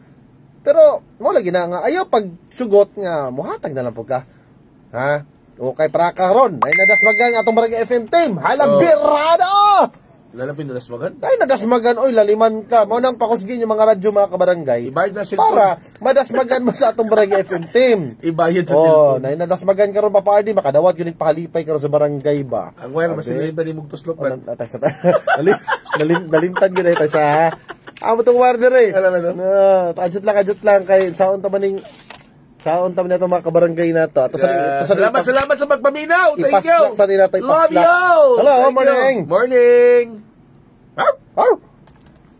[SPEAKER 1] Pero mo lagi na nga ayaw pagsugot nga muhatag na lang pud ka. Ha? O kay para karon ay nadasmagan atong barangay FM team. Hala birada!
[SPEAKER 3] Lalapin na nasmagan.
[SPEAKER 1] Ay, nadasmagan, oy, laliman ka. Mo nang pakusgin yung mga radyo, mga kabarangay.
[SPEAKER 3] Ibayad na cellphone.
[SPEAKER 1] Para madasmagan mo sa atong barangay FM team.
[SPEAKER 3] Ibayad sa
[SPEAKER 1] Oh,
[SPEAKER 3] cellphone.
[SPEAKER 1] nadasmagan ka ron papardi, makadawat yun pahalipay ka ron sa barangay ba?
[SPEAKER 3] Ang wire, mas nilita ni mong tuslop man.
[SPEAKER 1] Nalimtan yun tayo sa amo tong warder eh.
[SPEAKER 3] Alam mo, no?
[SPEAKER 1] Adjust lang kay saon ta maning saon ta man nato mga kabarangay nato.
[SPEAKER 3] Salamat sa pagpaminaw. Thank
[SPEAKER 1] ipas
[SPEAKER 3] you.
[SPEAKER 1] lang sa nila tayo,
[SPEAKER 3] Love
[SPEAKER 1] ipas lang.
[SPEAKER 3] you.
[SPEAKER 1] Hello,
[SPEAKER 3] Thank
[SPEAKER 1] morning.
[SPEAKER 3] you. Morning.
[SPEAKER 1] Arr!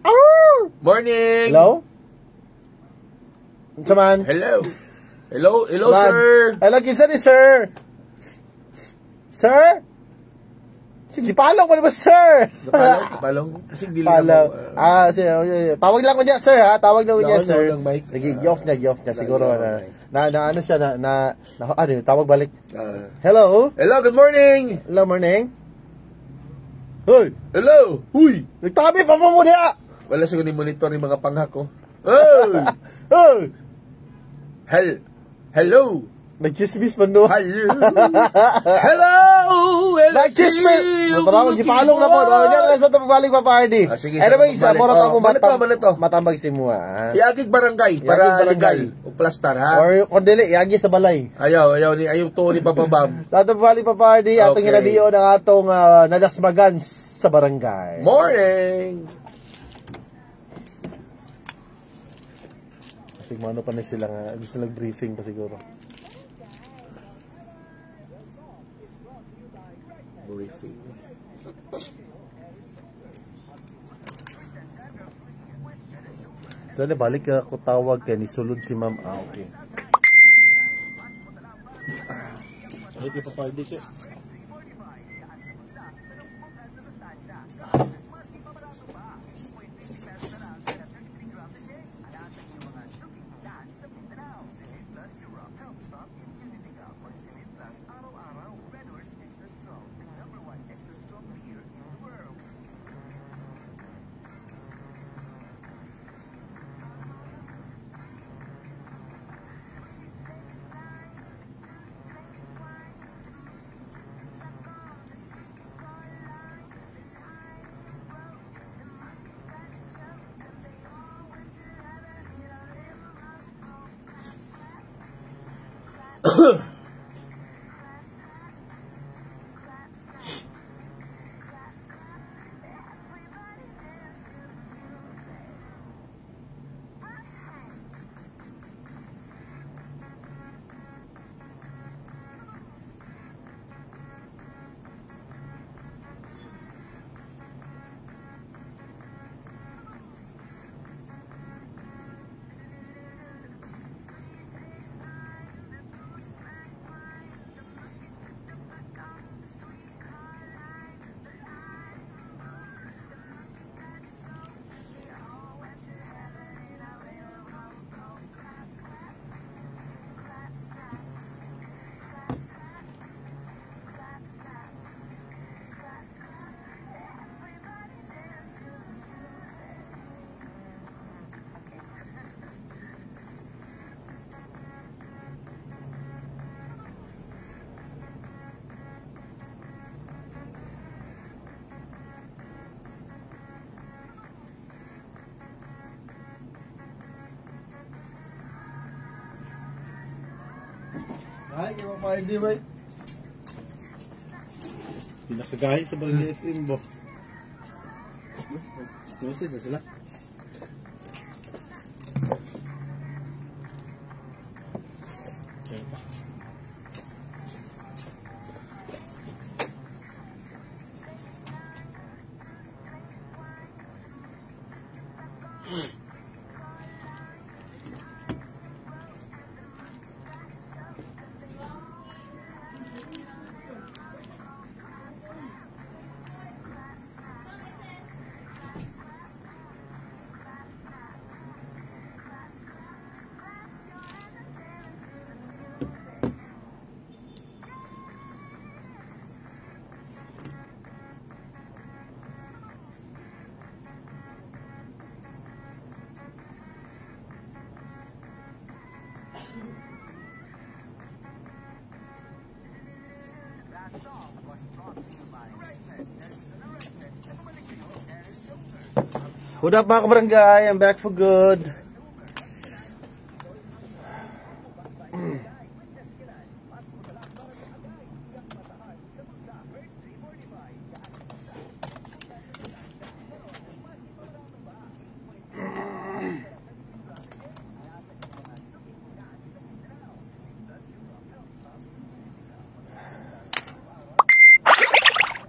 [SPEAKER 1] Arr!
[SPEAKER 3] Morning.
[SPEAKER 1] Hello? Unsa man?
[SPEAKER 3] Hello. Hello,
[SPEAKER 1] Man.
[SPEAKER 3] sir.
[SPEAKER 1] Hello, kinsa ni sir? Sir? Sige, palong pa naman, sir.
[SPEAKER 3] Palong. Kasi dili
[SPEAKER 1] Palong. Tawag lang ko niya, sir, ha? Tawag lang ko niya,
[SPEAKER 3] Tawag
[SPEAKER 1] sir.
[SPEAKER 3] lang, Mike.
[SPEAKER 1] Sige, gioff niya. Siguro, na ano siya, tawag balik.
[SPEAKER 3] Ah.
[SPEAKER 1] Hello?
[SPEAKER 3] Hello, good morning.
[SPEAKER 1] Hello, morning? Hoy!
[SPEAKER 3] Hello. Huy.
[SPEAKER 1] Nagtabi pa mo niya!
[SPEAKER 3] Wala siguro ni monitor ni mga panghak ko. Oh.
[SPEAKER 1] Hoy!
[SPEAKER 3] Hello.
[SPEAKER 1] Nag-chismis man, no?
[SPEAKER 3] Hello. Hello.
[SPEAKER 1] Nag-chismis! Matawag, gipalong na po. Diyan lang sa pagbalik pa party.
[SPEAKER 3] Sige,
[SPEAKER 1] Anyway,
[SPEAKER 3] sa
[SPEAKER 1] sa moro
[SPEAKER 3] pagbalik.
[SPEAKER 1] tamo
[SPEAKER 3] Ano to?
[SPEAKER 1] matambag si Mua, ha?
[SPEAKER 3] Iagig barangay
[SPEAKER 1] Iagig
[SPEAKER 3] para
[SPEAKER 1] barangay.
[SPEAKER 3] legal o plastar ha.
[SPEAKER 1] Or kung dili, iagi sa balay.
[SPEAKER 3] Ayaw to ni Papabam.
[SPEAKER 1] Sa atong balik pa party, atong
[SPEAKER 3] Okay.
[SPEAKER 1] ginadiyo ng atong nadasmagan sa barangay.
[SPEAKER 3] Morning.
[SPEAKER 1] Kasi ano pa na sila nga, gusto nag-briefing pa siguro.
[SPEAKER 3] Briefing.
[SPEAKER 1] Dali, balik ako tawag kaya nisulod si ma'am. Okay. Okay pa party siya. Ay, kaya pa hindi ba? Pinakagahi sa Barangay FM ba? Message na sila. What up mga kabarangay? I'm back for good.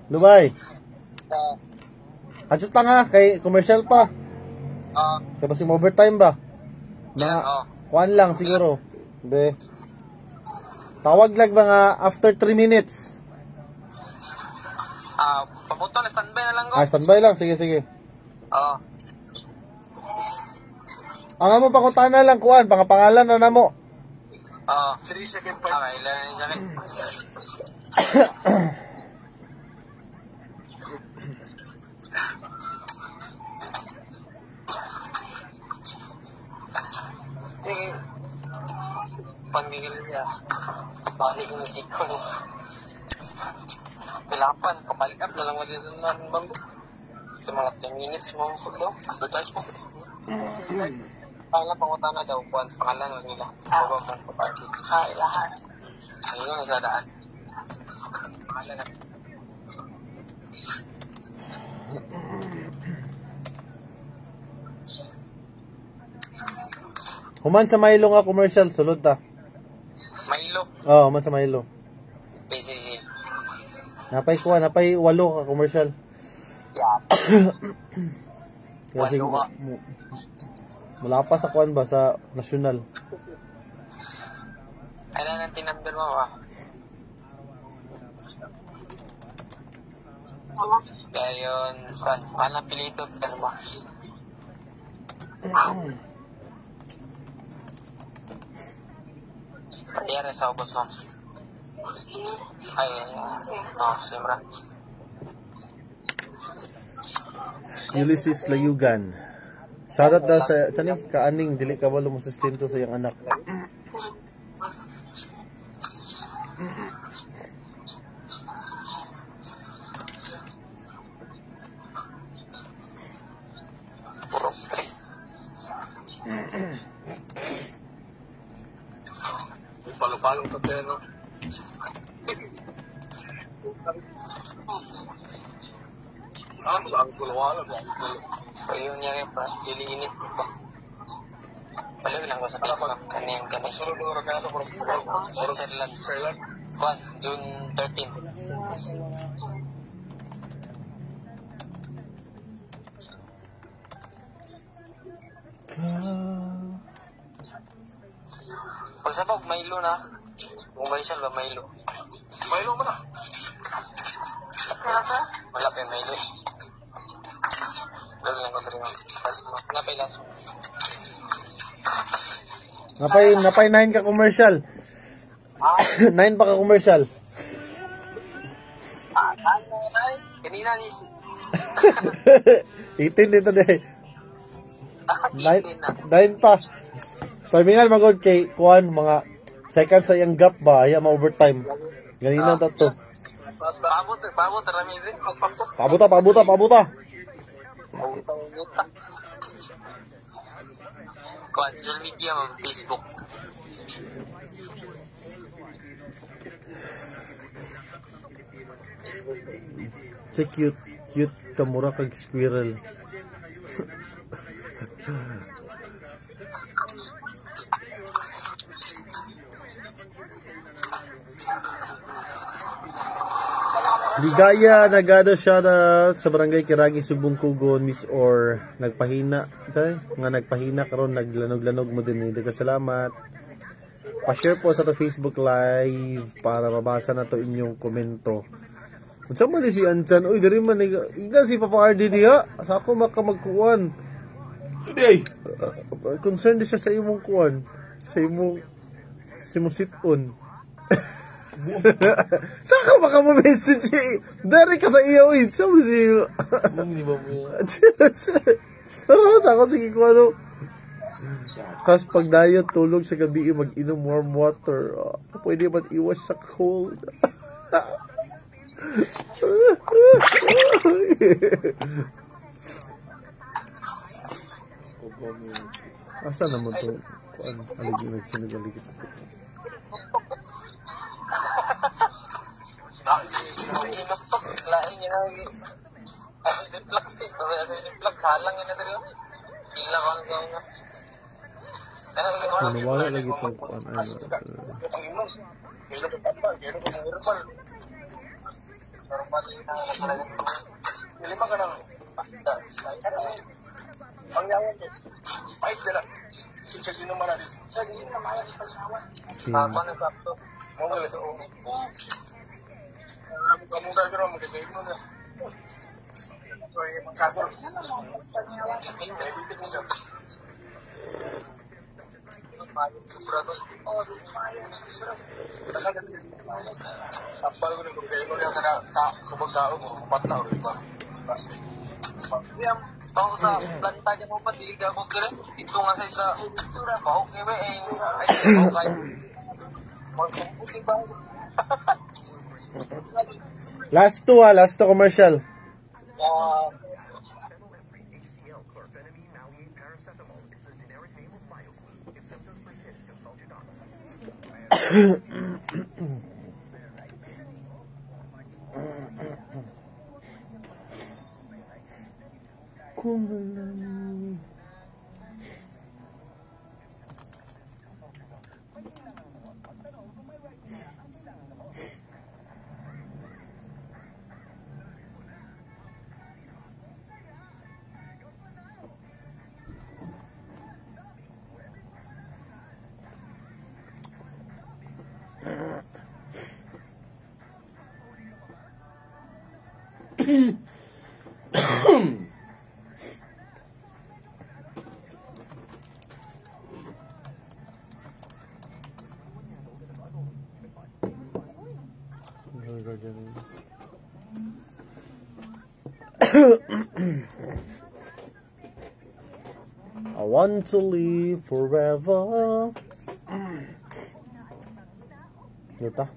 [SPEAKER 1] Lumay. Adjust lang ha, kay commercial pa. Tapos yung overtime ba? Na, kuhan lang siguro. Be. Tawag lang mga after 3 minutes.
[SPEAKER 8] Pabuto na standby na lang ko.
[SPEAKER 1] Standby lang, sige, sige. Ang amo pakuntahan na lang, kuhan, pangapangalan na namo.
[SPEAKER 8] 3 second pa. Okay, ilan na sa akin. Panggigil niya. Balik yung musiko niya. Pilapan, kabalik up na lang wala dito na ng bambu. Sa mga 10 minutes mo ang sulo. Dutay mo. Pangalan pangutan na daw. Pangalan lang nila. Baba mong paparty. Lahat. Ayun lang sa daan. Pangalan na.
[SPEAKER 1] Human sa Milo nga commercial, sulod ta.
[SPEAKER 8] Milo?
[SPEAKER 1] Oo, human sa Milo.
[SPEAKER 8] PCC.
[SPEAKER 1] Napay kuha, napay 8 ka commercial. Kasi mula pa sa kuhan ba, sa national.
[SPEAKER 8] Ano nang tinumber mo ba? Kaya yun, paano pilito? Ano ba? Ayan, sa ubos mo. Ay, simra.
[SPEAKER 1] Ulysses Layugan. Shoutout na sa kaaning, dili ka walo mo sustento sa iyang anak.
[SPEAKER 8] Puro tres. Palong-palong sa terno. Ang kulwala ba? Ayun niya rin pa, siliinit pa. Palag lang ko sa pala kaniyang kanay. Suro-duro ka ito, Sirland. June 13. Pagsabog, Milo na. Commercial ba, Milo? Milo mo na. Wala pa yung Milo. Lagi lang ko rin. Napay laso.
[SPEAKER 1] Napay 9 ka commercial. 9 pa ka commercial.
[SPEAKER 8] 9. Kanina nis.
[SPEAKER 1] 18 dito deh.
[SPEAKER 8] 18 na.
[SPEAKER 1] 9 pa. Timingan magod kay kuan mga second sa iyang gap ba, ay ma-overtime. Ganina ta to.
[SPEAKER 8] Pabot rami din magpapot.
[SPEAKER 1] Pabuta.
[SPEAKER 8] Kuan social media mo Facebook.
[SPEAKER 1] Si cute kamura kag squirrel. Ligaya nagado siya na sa barangay Kiragi Subong Kugon Miss or nagpahina karon naglanog-lanog mo din ni salamat. Pa-share po sa Facebook live para mabasa na to inyong komento. Unsa man si Anchan oy diri man iga si Papa RD diha sa ako makamagkuan.
[SPEAKER 3] Today
[SPEAKER 1] Concerned siya sa imong kuan, sa imong sit-on. Saan ka baka ma-message eh? Dari ka sa iyo eh. Saan mo siya?
[SPEAKER 3] hindi ba mo?
[SPEAKER 1] Pero sa ako sige ko ano. Tapos pag dayon tulog sa gabi mag-inom warm water. Pwede man iwas sa cold. Asa naman to? Aligid nagsinagaligid.
[SPEAKER 8] Lain niya na reflex eh. Reflex halang yun na sila. Gila ko lang nga.
[SPEAKER 1] Ano wala lagi itong kuan.
[SPEAKER 8] Lima ka na. Ang yawan niya. Pahit sila. Sigsag yun naman natin. Tama na sakto. Mawala sa ulo. Kamu gak kira mau kita itu ya? Kasar. Apa lu nih kalau yang kena kebegau mau 4 tahun di bawah. Yang tahu sa planta niya mo pa diga mo kire ito nga sa mau ngewe ay mau kay mau sempusi ba.
[SPEAKER 1] Last two commercial. I want to live forever. Luta.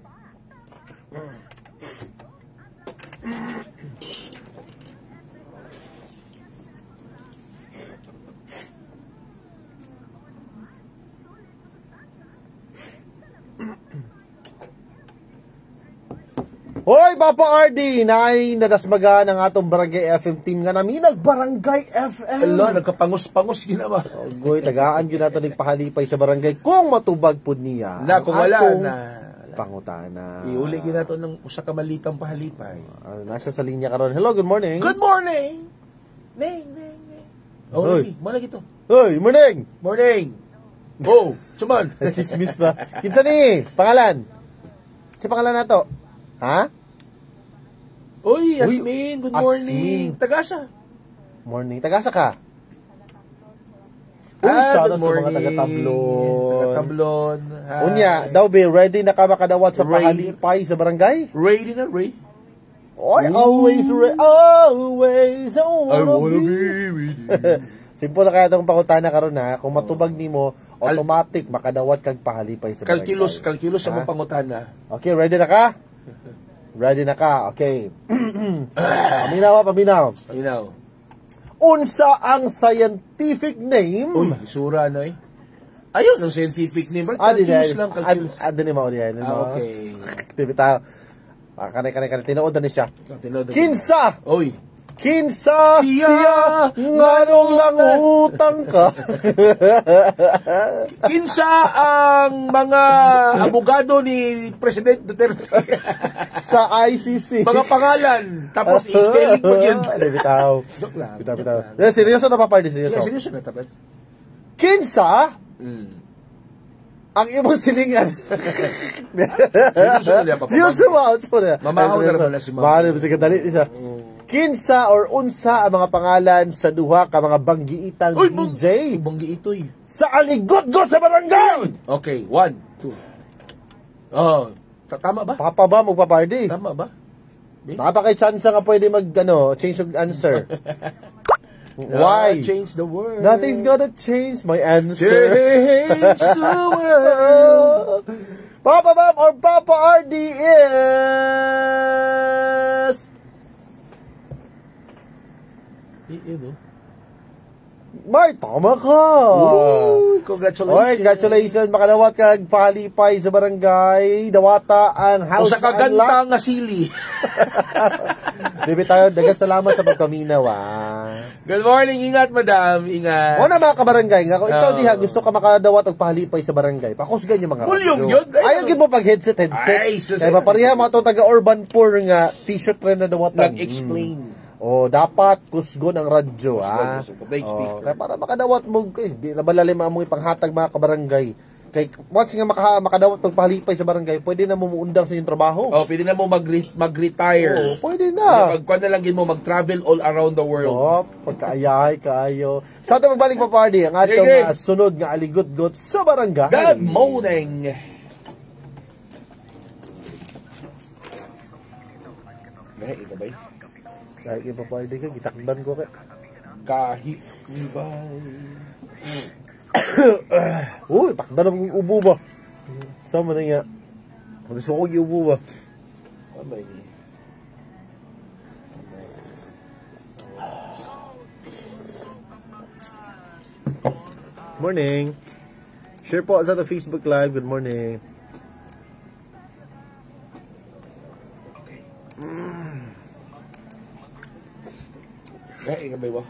[SPEAKER 1] Hoy, Papa RD, nadasmaga ng atong Barangay FM team nga namin nagbarangay FM.
[SPEAKER 3] Ala, nagkapangus-pangus ginawa.
[SPEAKER 1] Goy, tagaan gyud nato nagpahalipay sa barangay kung matubag pud niya.
[SPEAKER 3] Na kung wala na
[SPEAKER 1] pangutana.
[SPEAKER 3] Iuli gyud nato ng usa ka malitang pahalipay.
[SPEAKER 1] Nasa sa linya karon. Hello, good morning.
[SPEAKER 3] Good morning. Ning. Oh, lagi, mo lagi to.
[SPEAKER 1] Hoy, morning.
[SPEAKER 3] Morning. Oh, suman.
[SPEAKER 1] Chismis ba? Kinsa ni? Pangalan? Si pangalan nato? Ha?
[SPEAKER 3] Uy, Yasmin, good morning.
[SPEAKER 1] Asmin.
[SPEAKER 3] Tagasa.
[SPEAKER 1] Morning. Tagasa ka? Uy, shout out sa mga taga-Tablon.
[SPEAKER 3] Taga-Tablon.
[SPEAKER 1] Unya, daw be, ready na ka makadawat sa pahalipay sa barangay?
[SPEAKER 3] Ready na, Ray?
[SPEAKER 1] Oy, always, always, I wanna be with you. Simple na kaya itong pangutana karon na, kung matubag nimo, automatic makadawat kag pahalipay sa barangay.
[SPEAKER 3] Kalkilos sa mong pangutana.
[SPEAKER 1] Okay, ready na ka? Ready na ka, okay. Paminaw. Unsa ang scientific name?
[SPEAKER 3] Uy, isura na eh. Ayun, ang scientific name. Calculus lang, calculus.
[SPEAKER 1] Ano ni mo diyan?
[SPEAKER 3] Okay.
[SPEAKER 1] Kanay. Tinood na ni siya.
[SPEAKER 3] Tinood na
[SPEAKER 1] Kinsa!
[SPEAKER 3] Oy.
[SPEAKER 1] Kinsa siya! Nganong lang utang ka?
[SPEAKER 3] Kinsa ang mga abogado ni President Duterte?
[SPEAKER 1] Sa ICC.
[SPEAKER 3] Mga pangalan. Tapos i-spelling mo yun.
[SPEAKER 1] Bitaw.
[SPEAKER 3] Joke lang.
[SPEAKER 1] Bitaw. Seryoso na pa, party. Seryoso.
[SPEAKER 3] Seryoso na tapat.
[SPEAKER 1] Kinsa? Ang imong silingan. Seryoso ba?
[SPEAKER 3] Mamahaw na naman na si Mama.
[SPEAKER 1] Mahal na dali isa. Kinsa or unsa ang mga pangalan sa duha ka mga banggiitang DJ
[SPEAKER 3] Banggi ito'y.
[SPEAKER 1] sa aligot-got sa barangay?
[SPEAKER 3] Okay, 1, 2. Oh, tama ba?
[SPEAKER 1] Papa ba magpaparty?
[SPEAKER 3] Tama ba?
[SPEAKER 1] Tapa kay chance nga pwede change of answer. Why?
[SPEAKER 3] Change the world.
[SPEAKER 1] Nothing's gonna change my answer.
[SPEAKER 3] Change the world.
[SPEAKER 1] Papa Bam or Papa RD is... May tama ka.
[SPEAKER 3] Ooh, congratulations.
[SPEAKER 1] Oy, congratulations. Makalawat kag palipay sa barangay. Dawata ang
[SPEAKER 3] O
[SPEAKER 1] house
[SPEAKER 3] sa kaganta nga sili.
[SPEAKER 1] Dibi tayo, dagang salamat sa pagpaminaw,
[SPEAKER 3] Good morning, ingat madam, ingat.
[SPEAKER 1] O na mga kabarangay, nga kung ikaw diha gusto ka makadawat og palipay sa barangay, pakusgan yung mga
[SPEAKER 3] Pulyong
[SPEAKER 1] radyo.
[SPEAKER 3] yun.
[SPEAKER 1] Ayaw gid mo pag headset.
[SPEAKER 3] Ay, sus-
[SPEAKER 1] Kaya papareha mga to taga urban poor nga t-shirt rin na dawatan.
[SPEAKER 3] Nag-explain.
[SPEAKER 1] O dapat kusgon ang radyo,
[SPEAKER 3] Speaker.
[SPEAKER 1] Kaya para makadawat mo, di na malalim ang ipanghatag mga kabarangay. Kay once nga makadawat pagpalipay sa barangay, pwede na mo muundang sa inyong trabaho.
[SPEAKER 3] Oh, pwede na mo mag-retire.
[SPEAKER 1] Pwede na.
[SPEAKER 3] Pagkuhan na lang din mo mag-travel all around the world.
[SPEAKER 1] Pagkaayahay kayo. Sa ating magbalik pa party, ang atong sunod nga aligot-got sa barangay.
[SPEAKER 3] Good morning. Kahit ito ba yun?
[SPEAKER 1] Kahit iba party ka, gitakdan ko kay.
[SPEAKER 3] Kahit iba'y...
[SPEAKER 1] Uy, takdan na ubo ba? Sama na nga. Gusto ko ubo ba?
[SPEAKER 3] Amay.
[SPEAKER 1] Morning. Share po sa Facebook Live. Good morning.
[SPEAKER 3] Kahit ito ba yun?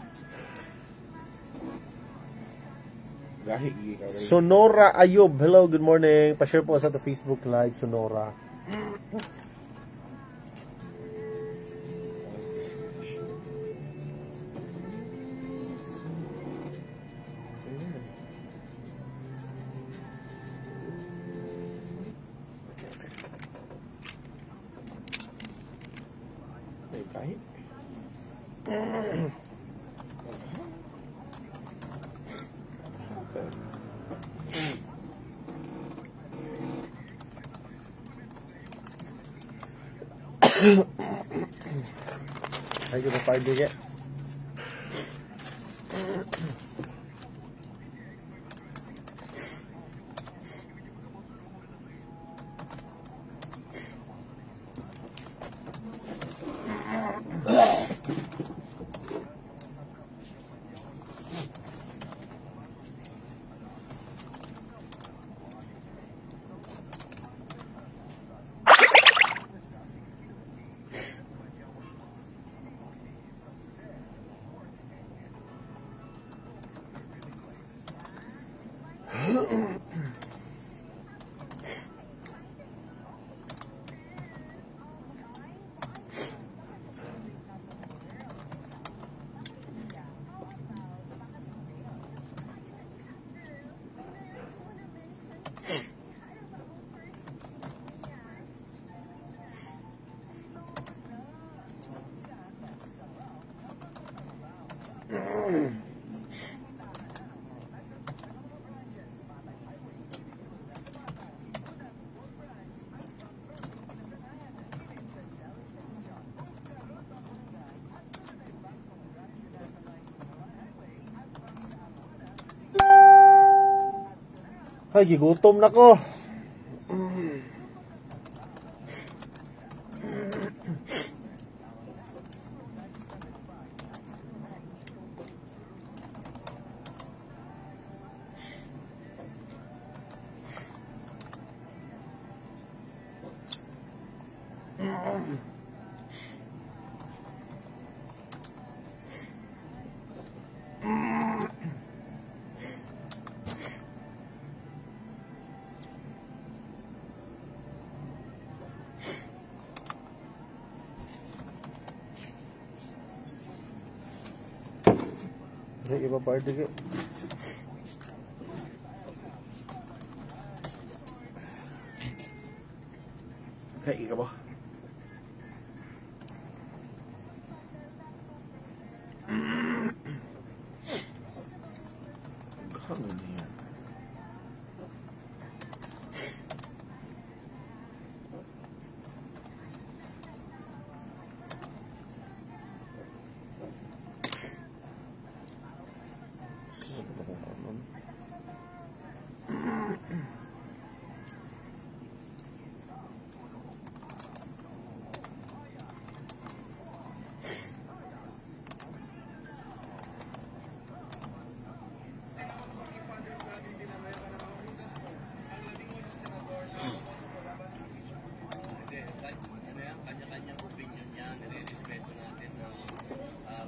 [SPEAKER 3] Kahit ito ba yun?
[SPEAKER 1] Sonora Ayob. Hello, good morning. Pa-share po sa Facebook Live, Sonora.
[SPEAKER 3] Kahit?
[SPEAKER 1] Ay, ko pa party ka. Ay, gigutom na ko. Sige pa party ka.
[SPEAKER 3] Hey, ikaw ba? Hangin na yan.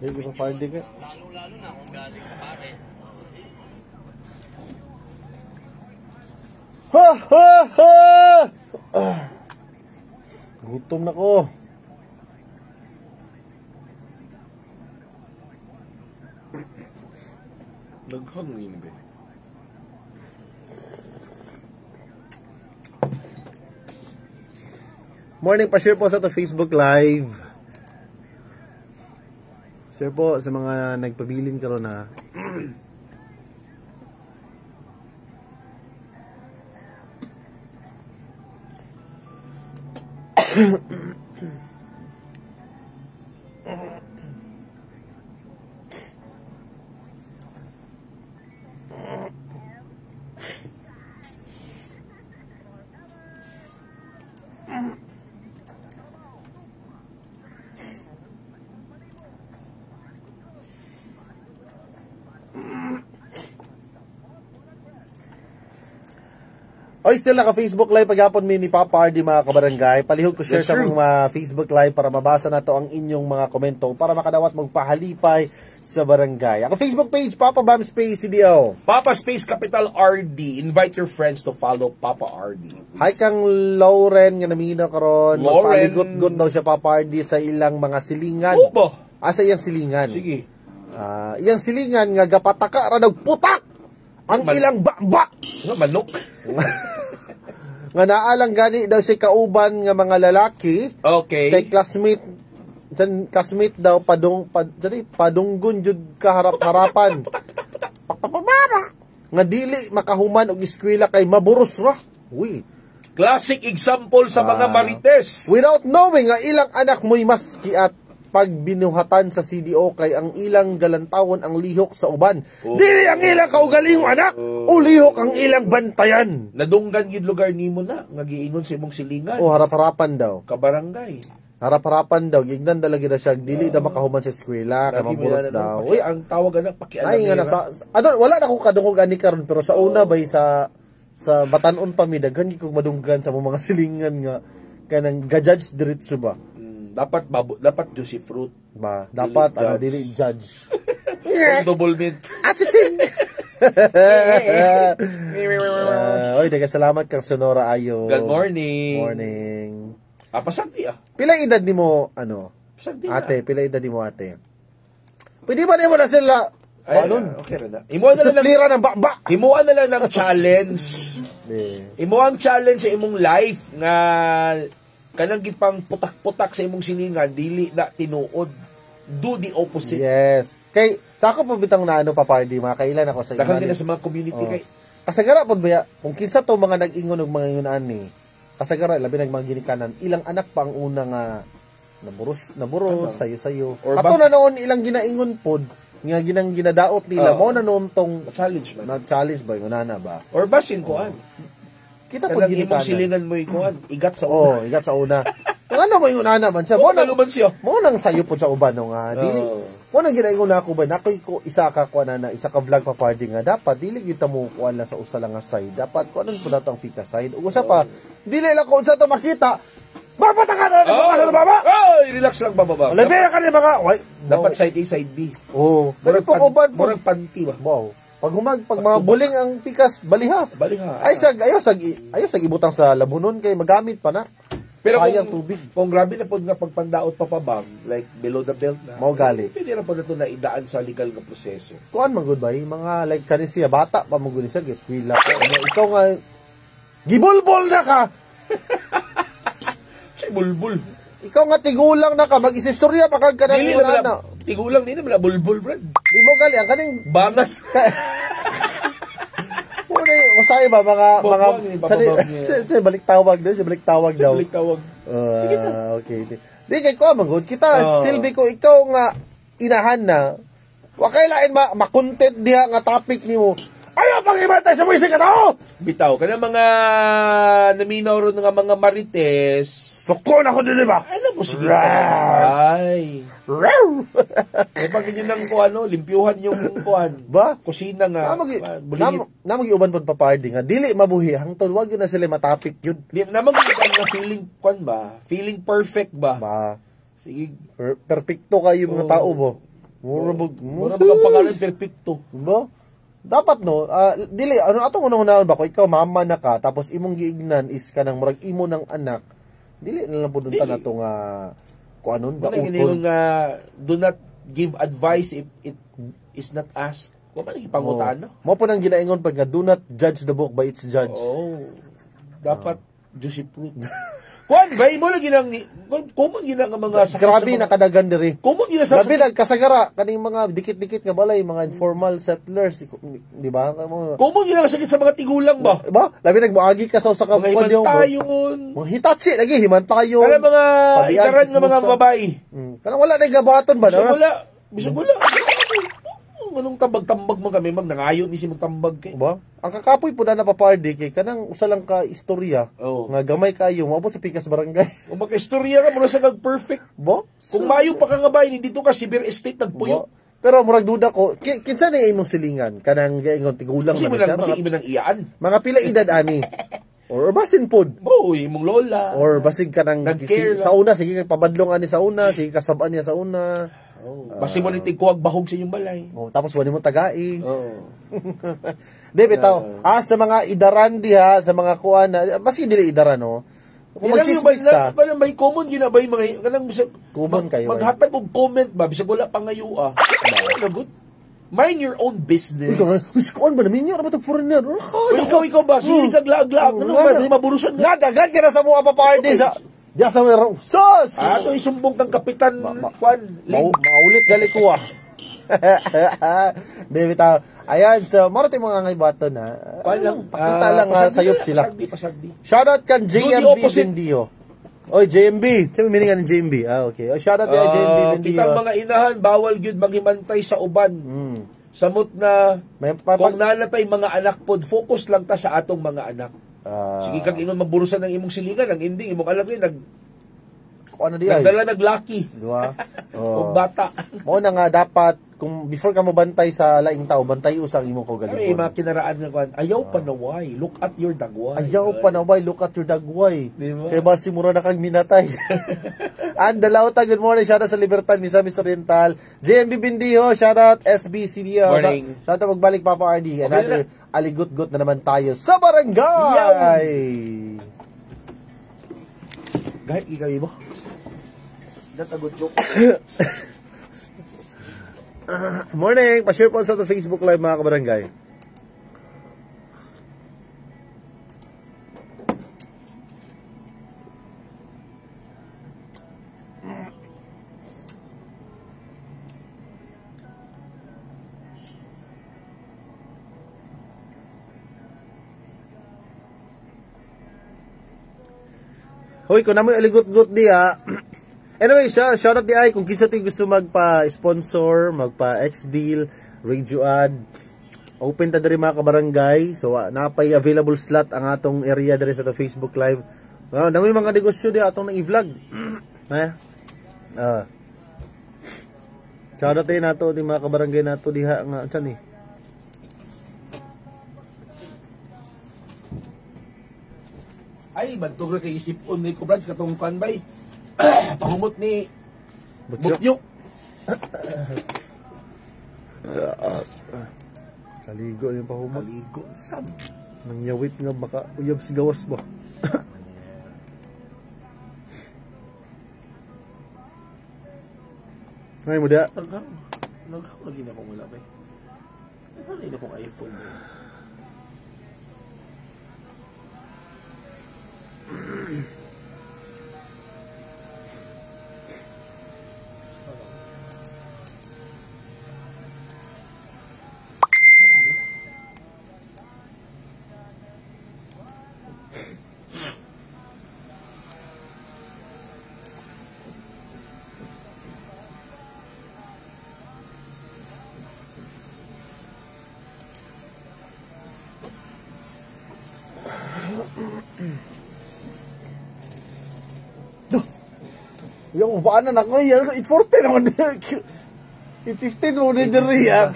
[SPEAKER 1] Sige pa party ka.
[SPEAKER 8] Lalo-lalo na kung galing sa pare.
[SPEAKER 1] Ha ha ha! Gutom na ko.
[SPEAKER 3] Naghangin ba?
[SPEAKER 1] Morning, pa-share po sa to Facebook Live. Share po sa mga nagpabilin karon na Oy, still naka-Facebook Live paghapon mi ni Papa RD mga kabarangay. Palihog ko share
[SPEAKER 3] Yes,
[SPEAKER 1] sa
[SPEAKER 3] sir.
[SPEAKER 1] mga Facebook Live para mabasa na to ang inyong mga komento para makadawat magpahalipay sa barangay. Ako Facebook page, Papa Bam Space CDO.
[SPEAKER 3] Papa Space Capital RD. Invite your friends to follow Papa RD.
[SPEAKER 1] Hi kang Lauren nga namino karon.
[SPEAKER 3] Lauren.
[SPEAKER 1] Magpaligot-gut daw siya Papa RD sa ilang mga silingan.
[SPEAKER 3] Oo ba?
[SPEAKER 1] Sa iyang silingan.
[SPEAKER 3] Sige.
[SPEAKER 1] Iyang silingan nga gapataka ra daw putak. Ang ilang ba
[SPEAKER 3] Nga manok.
[SPEAKER 1] nga naalang gani daw si kauban nga mga lalaki.
[SPEAKER 3] Okay.
[SPEAKER 1] Kay classmate daw padunggon jud kaharap-harapan. Nga dili makahuman og eskwela kay maburos ra. Uy.
[SPEAKER 3] Classic example sa mga marites.
[SPEAKER 1] Without knowing nga ilang anak mo'y maski at pagbinuhatan sa CDO kay ang ilang galantawon ang lihok sa uban. Dili ang ilang kaugalingong anak o lihok ang ilang bantayan.
[SPEAKER 3] Nadunggan yun lugar nimo na. Nga giingon sa imong silingan.
[SPEAKER 1] O harap-harapan daw.
[SPEAKER 3] Kabarangay.
[SPEAKER 1] Harap-harapan daw. Gignan talaga na siya. Dili na makahuman sa eskwela. Kaya maburos daw.
[SPEAKER 3] Uy, ang tawag na pakialam.
[SPEAKER 1] Ay nga na wala na akong kadungog ani karon pero sa una bay sa Batanon pa mi daghan ko madunggan sa mga silingan nga kanang ga-judge diretso ba.
[SPEAKER 3] Dapat juicy fruit.
[SPEAKER 1] Ba, dapat
[SPEAKER 3] Dili
[SPEAKER 1] dili judge.
[SPEAKER 3] Double mint.
[SPEAKER 1] Atching. Oy, daga salamat kang Sonora Ayo.
[SPEAKER 3] Good morning.
[SPEAKER 1] Morning.
[SPEAKER 3] Pasagdi
[SPEAKER 1] Pila edad nimo
[SPEAKER 3] Pasagdi
[SPEAKER 1] ate, pila edad nimo ate? Pwede ba nimo na sila
[SPEAKER 3] okay na. Imuan na lang
[SPEAKER 1] Suplira ng bakba.
[SPEAKER 3] Imuan na lang ng challenge. Imuang challenge sa imong life nga kanang gipang putak-putak sa imong silingan dili na tinuod. Do the opposite.
[SPEAKER 1] Yes. Kay sa ako po bitang na pa party mga kailan ako sa
[SPEAKER 3] Daghang nila sa mga community kay
[SPEAKER 1] kasagara pod ba kung kinsa to mga nag-ingon og mga yun ani. Kasagara labi nag mga ginikanan ilang anak pa ang una nga naburos sayo. Ato na noon ilang ginaingon pod nga ginadaot nila mo na noon tong
[SPEAKER 3] challenge man.
[SPEAKER 1] Na-challenge ba yun na ba?
[SPEAKER 3] Or basin kuan.
[SPEAKER 1] Kita pod ginikanan.
[SPEAKER 3] Imong silingan mo kuan, igat sa una.
[SPEAKER 1] Igat sa una. Kung ano mo yung una man siya, mo nang sayo pod sa uban nga dili. Mo nang ginaingon nako ba nakoy ko isa ka kuan na isa ka vlog pa party nga dapat dili kita mo kuan lang sa usa lang nga side. Dapat kuan po dato ang pika side. Ug usa pa dili lang ko unsa to makita. Babata ka na baba.
[SPEAKER 3] Relax lang bababa.
[SPEAKER 1] Labi ka ni mga
[SPEAKER 3] dapat side A, side B.
[SPEAKER 1] Pero po uban po
[SPEAKER 3] murag panty ba.
[SPEAKER 1] Wow. Pag mga buling ang pikas baliha.
[SPEAKER 3] Baliha.
[SPEAKER 1] Ayaw sag ibutang sa labunon kay magamit pa na.
[SPEAKER 3] Pero
[SPEAKER 1] sayang tubig.
[SPEAKER 3] Kung grabe na po nga pagpandaot pa bang, like below the belt na,
[SPEAKER 1] Mao gali.
[SPEAKER 3] pwede na po na ito na idaan sa legal nga proseso.
[SPEAKER 1] Kuan man gud ba mga like kanin siya bata pa mo gud siya eskwela ko. Ikaw nga gibulbol na ka.
[SPEAKER 3] Siya bulbul.
[SPEAKER 1] Ikaw nga tigulang na ka mag-istorya pa kag kanang
[SPEAKER 3] Dili
[SPEAKER 1] una
[SPEAKER 3] na
[SPEAKER 1] na.
[SPEAKER 3] tigulang din na bulbul, Brad.
[SPEAKER 1] Di mo gali ang kaning
[SPEAKER 3] Bangas.
[SPEAKER 1] Masaya ba mga
[SPEAKER 3] Bobong, ibababag niya.
[SPEAKER 1] balik tawag daw, balik tawag daw.
[SPEAKER 3] Balik tawag. Sige na.
[SPEAKER 1] Okay. Di kay ko magud kita silbi ko ikaw nga inahan na. Wa kay lain ma-content diha nga topic nimo. Ayaw pang imatay sa music ato.
[SPEAKER 3] Bitaw kana mga naminaw ron nga mga marites.
[SPEAKER 1] Sukon ako din ba?
[SPEAKER 3] Alam mo sige. Ay. Kapag yun ang kuano, limpyuhan yung kuan.
[SPEAKER 1] Ba?
[SPEAKER 3] Kusina nga.
[SPEAKER 1] Namag-iuban pod papardi nga dili mabuhi hangtod wag yun na sila matapik yun.
[SPEAKER 3] Namang nga feeling kuan ba? Feeling perfect ba?
[SPEAKER 1] Ba.
[SPEAKER 3] Sige.
[SPEAKER 1] Perfecto kayo mga tao mo.
[SPEAKER 3] Mura mga pangalan perfecto.
[SPEAKER 1] Ba? Dapat no, dili ano atong unang-unahon ba ko ikaw mama na ka tapos imong giignan is kanang murag imo ng anak. Dili na lang pud unta na to nga kuanon ba
[SPEAKER 3] utol. Do not give advice if it is not asked. Wa man ipangutana.
[SPEAKER 1] Mo po nang ginaingon pag nga do not judge the book by its judge.
[SPEAKER 3] Oh. Dapat juicy fruit. Kuan ba mo lagi nang common gina nga mga sakit.
[SPEAKER 1] Grabe nakadagan diri.
[SPEAKER 3] Common gina sa
[SPEAKER 1] grabe nagkasagara kaning mga dikit-dikit nga balay mga informal settlers di ba?
[SPEAKER 3] Common gina sakit sa mga tigulang ba?
[SPEAKER 1] Ba? Labi nagmoagi ka sa usa ka
[SPEAKER 3] mga himantayon.
[SPEAKER 1] Mga hitatsi lagi himantayon.
[SPEAKER 3] Kana mga ikaran nga mga babae.
[SPEAKER 1] Kana wala na gabaton ba?
[SPEAKER 3] Bisag wala. Anong tambag-tambag mo kami, nangayon ni si magtambag kay.
[SPEAKER 1] Ba? Ang kakapoy po na napapardi kay kanang usa lang ka istorya nga gamay kayo maabot sa pikas barangay.
[SPEAKER 3] Kung magka-istorya ka mura sa nag-perfect.
[SPEAKER 1] Ba?
[SPEAKER 3] Kung mayo pa ka nga bay dito ka Sibir Estate nagpuyo.
[SPEAKER 1] Pero murag duda ko, kinsa na imong silingan kanang gaingon tigulang
[SPEAKER 3] man siya. Kasi iba nang iyaan.
[SPEAKER 1] Mga pila edad ani. Or basin pod.
[SPEAKER 3] Imong lola.
[SPEAKER 1] Or basig kanang sa una sige kay pabadlong ani sa una, sige kasab-an niya sa una.
[SPEAKER 3] Basi mo nitig kuwag bahog sa inyong balay.
[SPEAKER 1] Tapos wala mo tagai. Di bitaw. Sa mga idaran diha, sa mga kuan na, basi dili idaran no. Kung mag-chismis ta.
[SPEAKER 3] May common ginabay mga kanang bisag
[SPEAKER 1] common kayo.
[SPEAKER 3] Maghatag og comment ba bisag wala pangayua. Nagut. Mind your own business.
[SPEAKER 1] Uy, kuan ba namin yun? Ano ba foreigner?
[SPEAKER 3] Ikaw ba? Sige kag laag-laag. Ano ba? Maburusan
[SPEAKER 1] na. Nadagan ka na sa mga paparty sa... Diya sa may sos!
[SPEAKER 3] Ito isumbong kang kapitan Juan.
[SPEAKER 1] Maulit gali ko David, ayan, so marating mga ngay bato na. Pakita lang sayop sila.
[SPEAKER 3] Pasagdi.
[SPEAKER 1] Shoutout kan JMB Bendio. Oy, JMB. Sino meaning ng JMB? Okay. Shoutout kay JMB Bendio.
[SPEAKER 3] Kitang mga inahan, bawal gyud maghimantay sa uban. Samot na kung nanatay mga anak pod, focus lang ta sa atong mga anak. Sige kang ingon maburusan ng imong silingan, ang ending imong alam ni nagdala naglaki.
[SPEAKER 1] Diba?
[SPEAKER 3] O bata.
[SPEAKER 1] Mo na nga dapat kung before ka mo bantay sa laing tao, bantay usang imong kaugalingon.
[SPEAKER 3] Ay mga kinaraan nga kuan. Ayaw panaway, look at your dagway.
[SPEAKER 1] Ayaw panaway, look at your dagway.
[SPEAKER 3] Diba?
[SPEAKER 1] Kaya ba simura na kang minatay. Andalaw ta, good morning. Shoutout sa Libertad, Misamis Oriental. JMB Bindiho, shoutout SBCDO.
[SPEAKER 3] Morning.
[SPEAKER 1] Shoutout magbalik Papa RD. Another aligut-gut na naman tayo sa barangay.
[SPEAKER 3] Gahit ikawin mo. Natagot joke.
[SPEAKER 1] Morning. Pa-share po sa Facebook Live mga kabarangay. Hoy, kung namoy aligot-got diya. Anyway, shoutout di ay kung kinsa tayo gusto magpa-sponsor, magpa-X-deal, radio ad. Open ta diri mga kabarangay. So, napay available slot ang atong area diri sa Facebook Live. Namoy mga negosyo di atong nang i-vlog. Shoutout tayo nato di mga kabarangay nato diha nga saan eh.
[SPEAKER 3] Ay, bantog na kay isipon ni Kubrad katong kanbay. Pahumot ni Butyok.
[SPEAKER 1] Kaligo yung pahumot.
[SPEAKER 3] Kaligo. Saan?
[SPEAKER 1] Nangyawit nga baka uyab si gawas ba? Ngayon mo da.
[SPEAKER 3] Naghang lagi na akong wala ba? Naghang lagi na akong iPhone.
[SPEAKER 1] Yung baan na ako yan, 840 naman din. 815 mo din din riyan.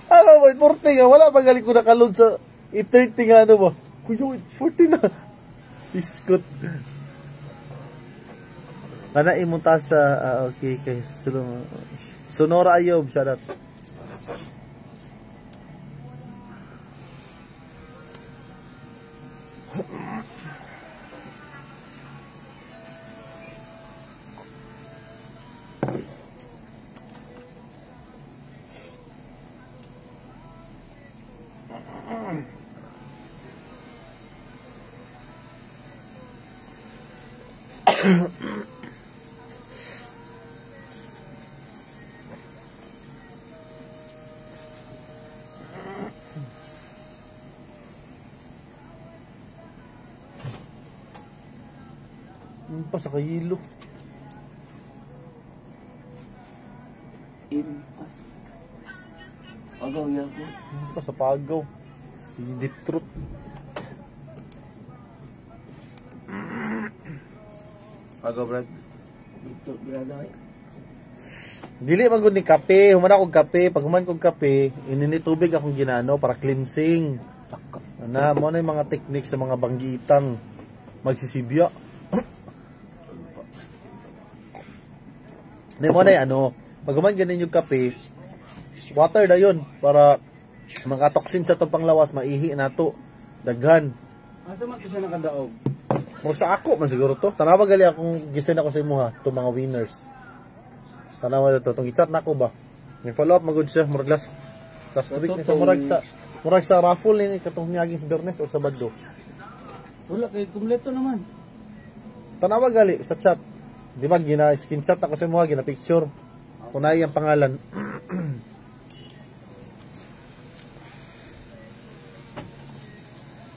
[SPEAKER 1] Ano ba, 840 nga, wala pa galing ko nakalod sa 830 nga ano ba. Kuya, 840 na. Biskot. Kana imunta sa, okay, kay Sonora Ayob, shout out. Pa sa kayilo.
[SPEAKER 9] Agaw yan ko.
[SPEAKER 1] Pa sa pagaw. Si Deep Truth.
[SPEAKER 3] Agaw, Brad.
[SPEAKER 9] Dito, ginagawa.
[SPEAKER 1] Dili man gud ni kape, human ako kape, pag human kog kape, inini tubig akong ginano para cleansing. Na mo na yung mga technique sa mga banggitang magsisibya. Na mo na yung ano, pag human ganin yung kape, water na yun para mga toxin sa itong panglawas, maihi na to, daghan.
[SPEAKER 9] Asa man to siya nakadaog?
[SPEAKER 1] Mo sa ako man siguro to. Tanawa gali akong gisin ako sa imo ha, itong mga winners. Tanawa na to, itong i-chat na ako ba? May follow up magod siya, murag last week ni sa murag sa raffle ni katong niaging sa Bernes o sa Baddo.
[SPEAKER 9] Wala kay kumpleto naman.
[SPEAKER 1] Tanawa gali sa chat. Di ba gina screenshot ako sa imo, gina picture. Kunay ang pangalan.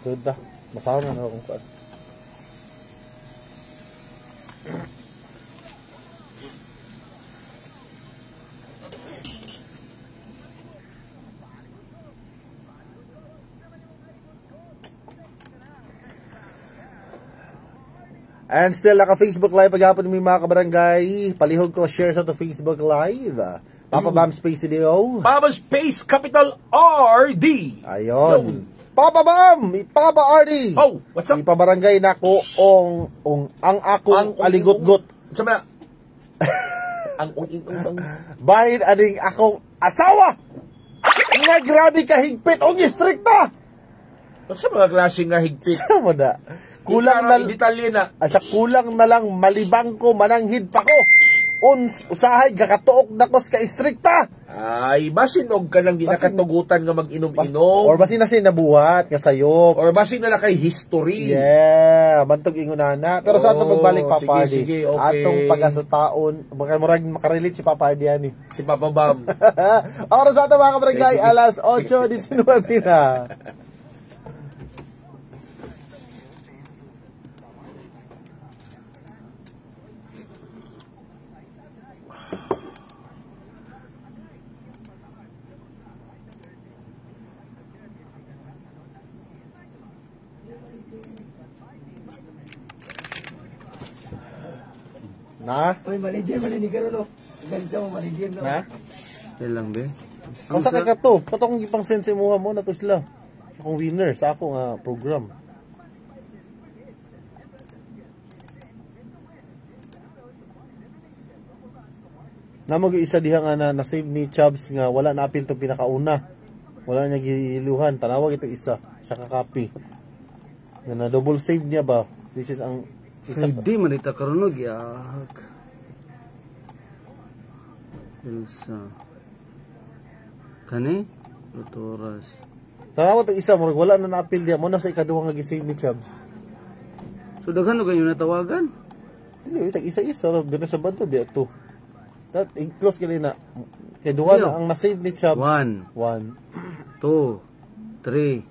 [SPEAKER 1] Tuda, masaw na akong kuan. And still, naka-Facebook Live paghapon may mga kabarangay. Palihog ko, share sa to Facebook Live. Papa Bam Space Video.
[SPEAKER 3] Papa Space Capital RD.
[SPEAKER 1] Ayon. Papa Bam! Papa RD.
[SPEAKER 3] Oh, what's up?
[SPEAKER 1] Ipabarangay na ko ang akong aligot-got.
[SPEAKER 3] Sabi na. Ang
[SPEAKER 1] Bahin aning akong asawa! Nga grabe ka higpit o gistrikta!
[SPEAKER 3] Sa mga klaseng nga higpit?
[SPEAKER 1] Sama na. Kulang na
[SPEAKER 3] detalye na.
[SPEAKER 1] Asa kulang na lang malibang ko mananghid pa ko. Usahay gakatuok na ko ka istrikta.
[SPEAKER 3] Ay, basin og ka nang ginakatugutan nga mag-inom-inom.
[SPEAKER 1] Or basin na siya nabuhat nga sayop.
[SPEAKER 3] Or basin na kay history.
[SPEAKER 1] Yeah, bantog ingunana. Pero sa atong pagbalik Papa Ardi.
[SPEAKER 3] Sige, okay.
[SPEAKER 1] Atong pag-asutaon, murag makarelate si Papa Ardi ani.
[SPEAKER 3] Si Papa Bam.
[SPEAKER 1] Oras sa ato mga kabarangay, alas 8:19 na. Na?
[SPEAKER 9] Oy, manager man ni Karuno. Gansa mo manager na.
[SPEAKER 1] Na?
[SPEAKER 9] Yan lang be.
[SPEAKER 1] Kung sa ka to, patong ipang sense mo na to sila. Akong winner sa akong program. Namag isa diha nga na save ni Chubbs nga wala na apil to pinakauna. Wala niya giluhan. Tanawag ito isa sa kakapi. Nga na double save niya ba? Which is ang isa
[SPEAKER 9] Hindi man ita Karuno gyahag. Elsa. Kani? Lutoras.
[SPEAKER 1] Tanawa to isa murag wala na na-appeal diya mo na sa ikaduha nga gisave ni Chubbs.
[SPEAKER 9] So daghan no ganyo natawagan?
[SPEAKER 1] Dili tag isa-isa ra dinhi sa Sabado diya to. That close kini na. Kay duha na ang na-save ni Chubbs.
[SPEAKER 9] 1 2 3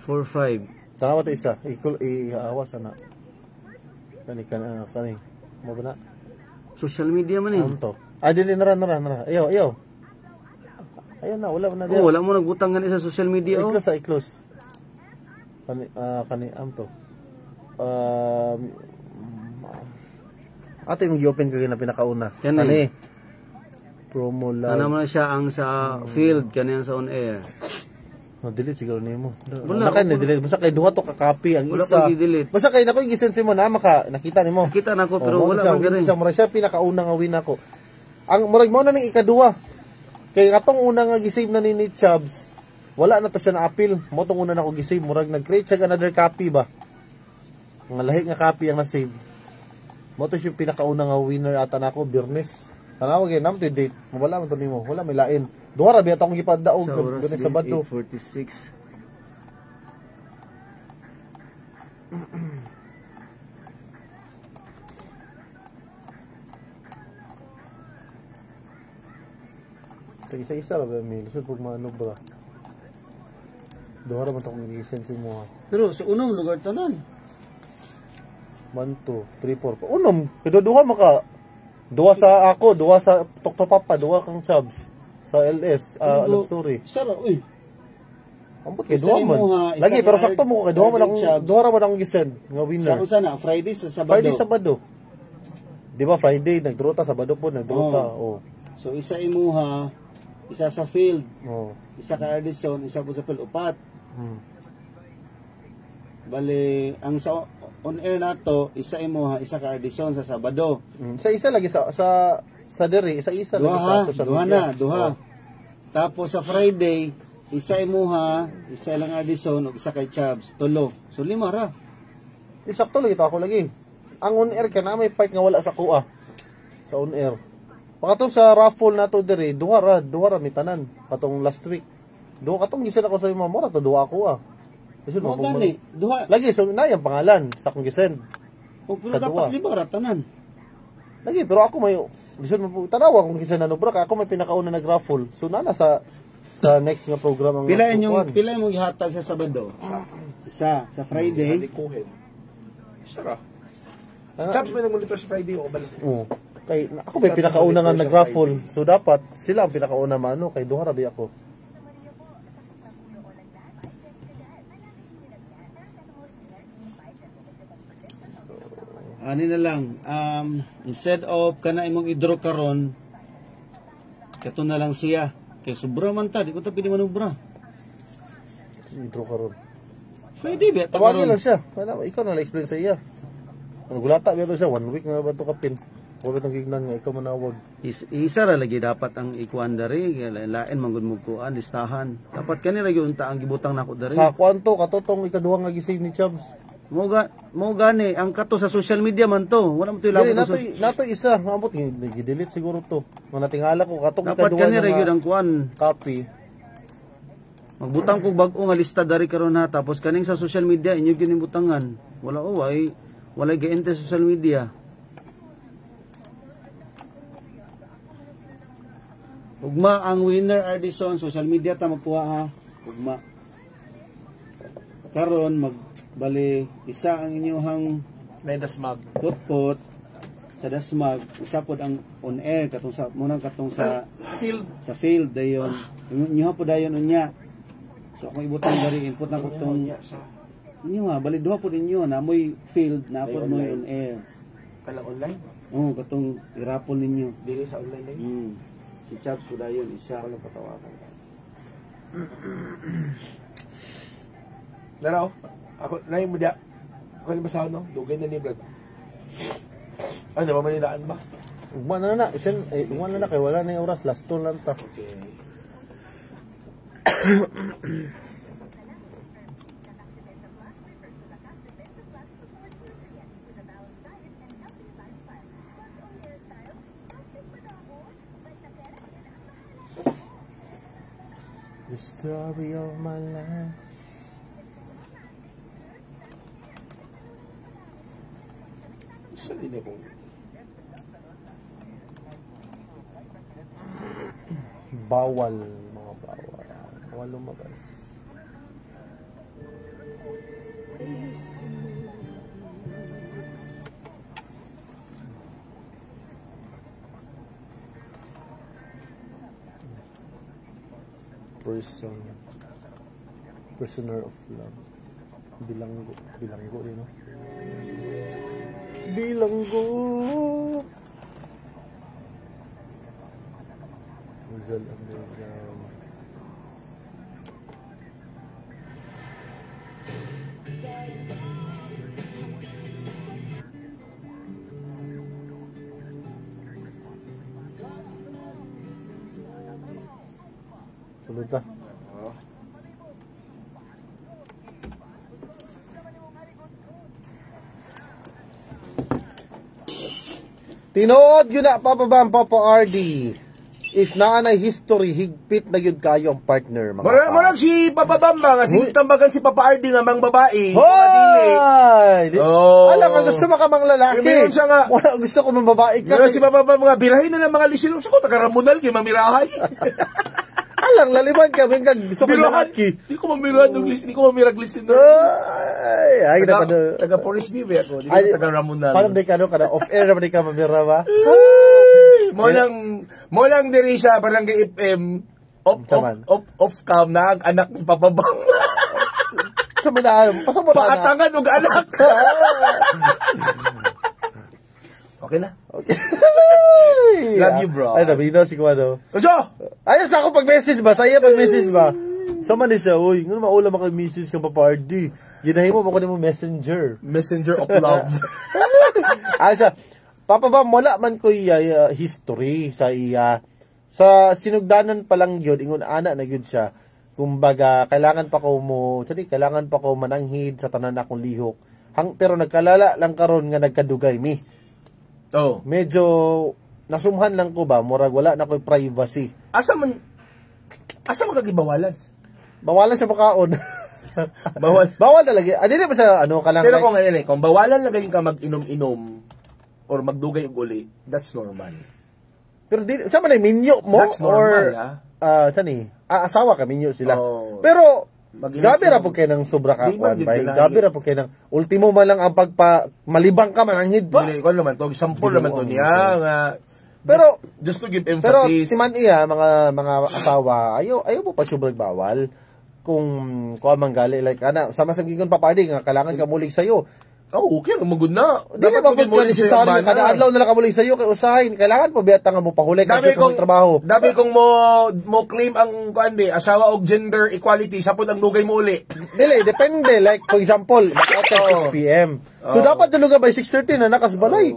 [SPEAKER 9] 4 5.
[SPEAKER 1] Tanawa to isa. Ihawas na. Kani. Mo ba na?
[SPEAKER 9] Social media man eh.
[SPEAKER 1] Ano to? Dili na. Ayaw. Ayun na, wala na diya.
[SPEAKER 9] Wala mo nagbutang gani sa social media oh.
[SPEAKER 1] I-close. Kani am to. Ato yung i-open ko na pinakauna. Kani. Promo live.
[SPEAKER 9] Ano man siya ang sa field kanyan sa on air.
[SPEAKER 1] Delete siguro nimo.
[SPEAKER 9] Wala
[SPEAKER 1] kay delete. Basta kay duha to ka copy ang
[SPEAKER 9] wala
[SPEAKER 1] isa.
[SPEAKER 9] pa i-delete.
[SPEAKER 1] Basta kay nako i-send mo na nakita nimo.
[SPEAKER 9] Nakita nako pero wala man gani.
[SPEAKER 1] Siya pinakauna nga win ako. Ang murag mo na ning ikaduha. Kay atong una nga gisave na ni Chubbs, wala na to siya na-appeal. Mo tong una na ko gisave, murag nag-create siya another copy ba. Nga lahi nga copy ang na-save. Mo to siya pinakauna nga winner ata nako Biyernes. Tanawa gyud nam to date. Wala man to nimo, wala may lain. Duha ra biya ta akong gipadaog sa Sabado.
[SPEAKER 9] 46.
[SPEAKER 1] Isa-isa ra ba mi lisod pag maano ba. Duha ra man to akong i-send sa mo.
[SPEAKER 9] Pero sa unang lugar tanan.
[SPEAKER 1] 1 2 3 4. Unom, duha maka. Duha sa ako, duha sa Tokto Papa, duha kang Chubbs sa LS, Love Story.
[SPEAKER 9] Sara, uy.
[SPEAKER 1] Ambot kay duha man. Lagi pero sakto mo kay duha man akong duha ra man akong gisend nga winner.
[SPEAKER 9] Sa sana Friday sa Sabado.
[SPEAKER 1] Friday Sabado. Di ba Friday nagdrota, Sabado po nagdrota. Oh.
[SPEAKER 9] So isa imuha, isa sa field.
[SPEAKER 1] Oh.
[SPEAKER 9] Isa ka Edison, isa po sa field upat. Bali ang sa on air nato, isa imuha, isa ka Edison sa Sabado.
[SPEAKER 1] Isa lagi sa diri, isa lagi sa social media.
[SPEAKER 9] Duha. Tapos sa Friday, isa imuha, isa lang Edison ug isa kay Chubbs, tulo. So 5 ra.
[SPEAKER 1] Isakto lagi ako lagi. Ang on air ka na may part nga wala sa kuha. Sa on air. Pakatong sa raffle nato diri, duha ra mi tanan. Katong last week. Duha katong gisend ako sa imo mo ra to duha ako Kasi
[SPEAKER 9] mo gani, duha.
[SPEAKER 1] Lagi so na yung pangalan sa akong gisend.
[SPEAKER 9] O pero dapat 5 ra tanan.
[SPEAKER 1] Lagi pero ako may lisod mo tanawa kung gisend na bro ako may pinakauna nag-raffle. So na sa next nga program ang
[SPEAKER 9] pila yung gihatag sa Sabado. Isa sa Friday.
[SPEAKER 3] Isa ra. Chubbs may nagmonitor sa Friday o balik.
[SPEAKER 1] Oo. Kay ako may pinakauna nga nag-raffle. So dapat sila ang pinakauna maano kay duha ra bi ako.
[SPEAKER 9] Ani na lang, instead of kana imong i-draw karon, kato na lang siya. Kay sobra man ta, di ko ta pili manubra.
[SPEAKER 1] I-draw karon.
[SPEAKER 9] Pwede ba?
[SPEAKER 1] Tawagin lang siya. Ikaw na explain sa iya. Gulata ba ito siya? 1 week na ba ito kapin? Wala itong gignan nga, ikaw manawag.
[SPEAKER 9] Isa ra lagi dapat ang ikuan dari, lain manggod mo kuan, listahan. Dapat kanira yun ta ang gibutang nako dari.
[SPEAKER 1] Sa kwanto, katotong ikaduhang nga gising ni Chubbs.
[SPEAKER 9] Mo gani ang kato sa social media man to. Wala mo to ilabot
[SPEAKER 1] nato isa, ambot gi-delete siguro to. Manatingala ko katong
[SPEAKER 9] dapat kanira yun ang kuan.
[SPEAKER 1] Copy.
[SPEAKER 9] Magbutang ko bag-o nga lista dari karon ha tapos kaning sa social media inyo ginibutangan. Wala gi-enter sa social media. Ugma ang winner Edison social media ta magkuha ha. Ugma. Karon magbali isa ang inyong
[SPEAKER 3] may dasmag
[SPEAKER 9] put sa dasmag isa pod ang on air katong sa munang katong sa field dayon inyo po dayon unya so kung ibutang dari input na ko tong inyo ha bali duha pod inyo na moy field na pod moy on air
[SPEAKER 3] kala online
[SPEAKER 9] katong irapon ninyo
[SPEAKER 3] dili sa online din
[SPEAKER 9] si Chubbs po dayon isa
[SPEAKER 3] ko lang patawagan Laro, ako, nahin mo diya. Ako ni basahan, no? Dugay na ni vlog. Ano, mamanilaan ba?
[SPEAKER 1] Ugma na. Ugma na kay wala na yung oras. Last two lang ta.
[SPEAKER 3] Okay.
[SPEAKER 1] Story of my life.
[SPEAKER 3] Sali na kung
[SPEAKER 1] Bawal, mga bawal. Bawal lumabas. Prisoner of love. Bilanggo din, no? Bilanggo. Rizal Underground. Sunod na. Tinood yun na, Papa Bam, Papa RD. If naanay history, higpit na yun kayo ang partner, mga
[SPEAKER 3] Marang si Papa Bamba, nga tambagan si Papa RD nga mang babae.
[SPEAKER 1] Hoy!
[SPEAKER 3] Oh.
[SPEAKER 1] Alam ka, gusto mo ka mang lalaki.
[SPEAKER 3] Meron siya nga.
[SPEAKER 1] Wala, gusto ko mang babae ka.
[SPEAKER 3] Meron si Papa Bamba nga, birahin na ng mga lisinong. Sa ko, taga-Ramonal, kay mamirahay.
[SPEAKER 1] Alang, laliman ka, may gusto ko lalaki.
[SPEAKER 3] Di ko mamirad ng lisin, di ko mamirag lisin.
[SPEAKER 1] Ay,
[SPEAKER 3] taga-Forest View ako, di ko taga-Ramonal.
[SPEAKER 1] Parang di ka, off-air naman di ka mamira ba?
[SPEAKER 3] Mo lang diri sa Barangay FM, off cam na ang anak ni Papa Bang.
[SPEAKER 1] Sa manaan, pasabot na.
[SPEAKER 3] Paatangan og anak. Okay na.
[SPEAKER 1] Okay.
[SPEAKER 3] Love you, bro.
[SPEAKER 1] Ay, nabino si Kuwano.
[SPEAKER 3] Ojo!
[SPEAKER 1] Ayos ako pag-message ba? Saya pag-message ba? Sama ni siya, uy, nga maula maka-message ka pa party. Ginahin mo ko mo messenger.
[SPEAKER 3] Messenger of love.
[SPEAKER 1] Ayos siya. Papa ba, wala man ko history sa iya. Sa sinugdanan pa lang yun, ingon ana na yun siya. Kumbaga, kailangan pa ko mananghid sa tanan akong lihok. Pero nagkalala lang karon nga nagkadugay mi.
[SPEAKER 3] Oh.
[SPEAKER 1] Medyo nasumhan lang ko ba, murag wala na ko'y privacy.
[SPEAKER 3] Asa man kagibawalan?
[SPEAKER 1] Bawalan sa pagkaon. Bawal talaga. Hindi naman sa kalang.
[SPEAKER 3] Pero kung ngayon kung bawalan na ganyan ka mag-inom-inom or magdugay og uli, that's normal.
[SPEAKER 1] Pero di sa man minyo mo
[SPEAKER 3] that's normal,
[SPEAKER 1] asawa ka minyo sila.
[SPEAKER 3] Oh.
[SPEAKER 1] Pero gabi ra po kayo ng sobra ka kwan bay. Gabi ra po kayo ng ultimo man lang ang malibang ka mananghid ba.
[SPEAKER 3] Dili ko naman to, example naman to niya nga.
[SPEAKER 1] Pero
[SPEAKER 3] just to give emphasis.
[SPEAKER 1] Pero timan iya mga asawa, ayaw mo pa sobrang bawal. Kung manggali like sama sa gigon papadi nga kailangan ka mulig sayo.
[SPEAKER 3] Oh, okay, magud na.
[SPEAKER 1] Di ba pagod ka necessary kada adlaw na lang ka mulig sayo kay usahin kailangan pa biyata nga mo pahuli ka sa trabaho.
[SPEAKER 3] Dabi kung mo claim ang asawa og gender equality sapod ang dugay mo uli.
[SPEAKER 1] Dili, depende like for example, mag-out at 6 PM. So dapat tulugan by 6:30 na nakasbalay.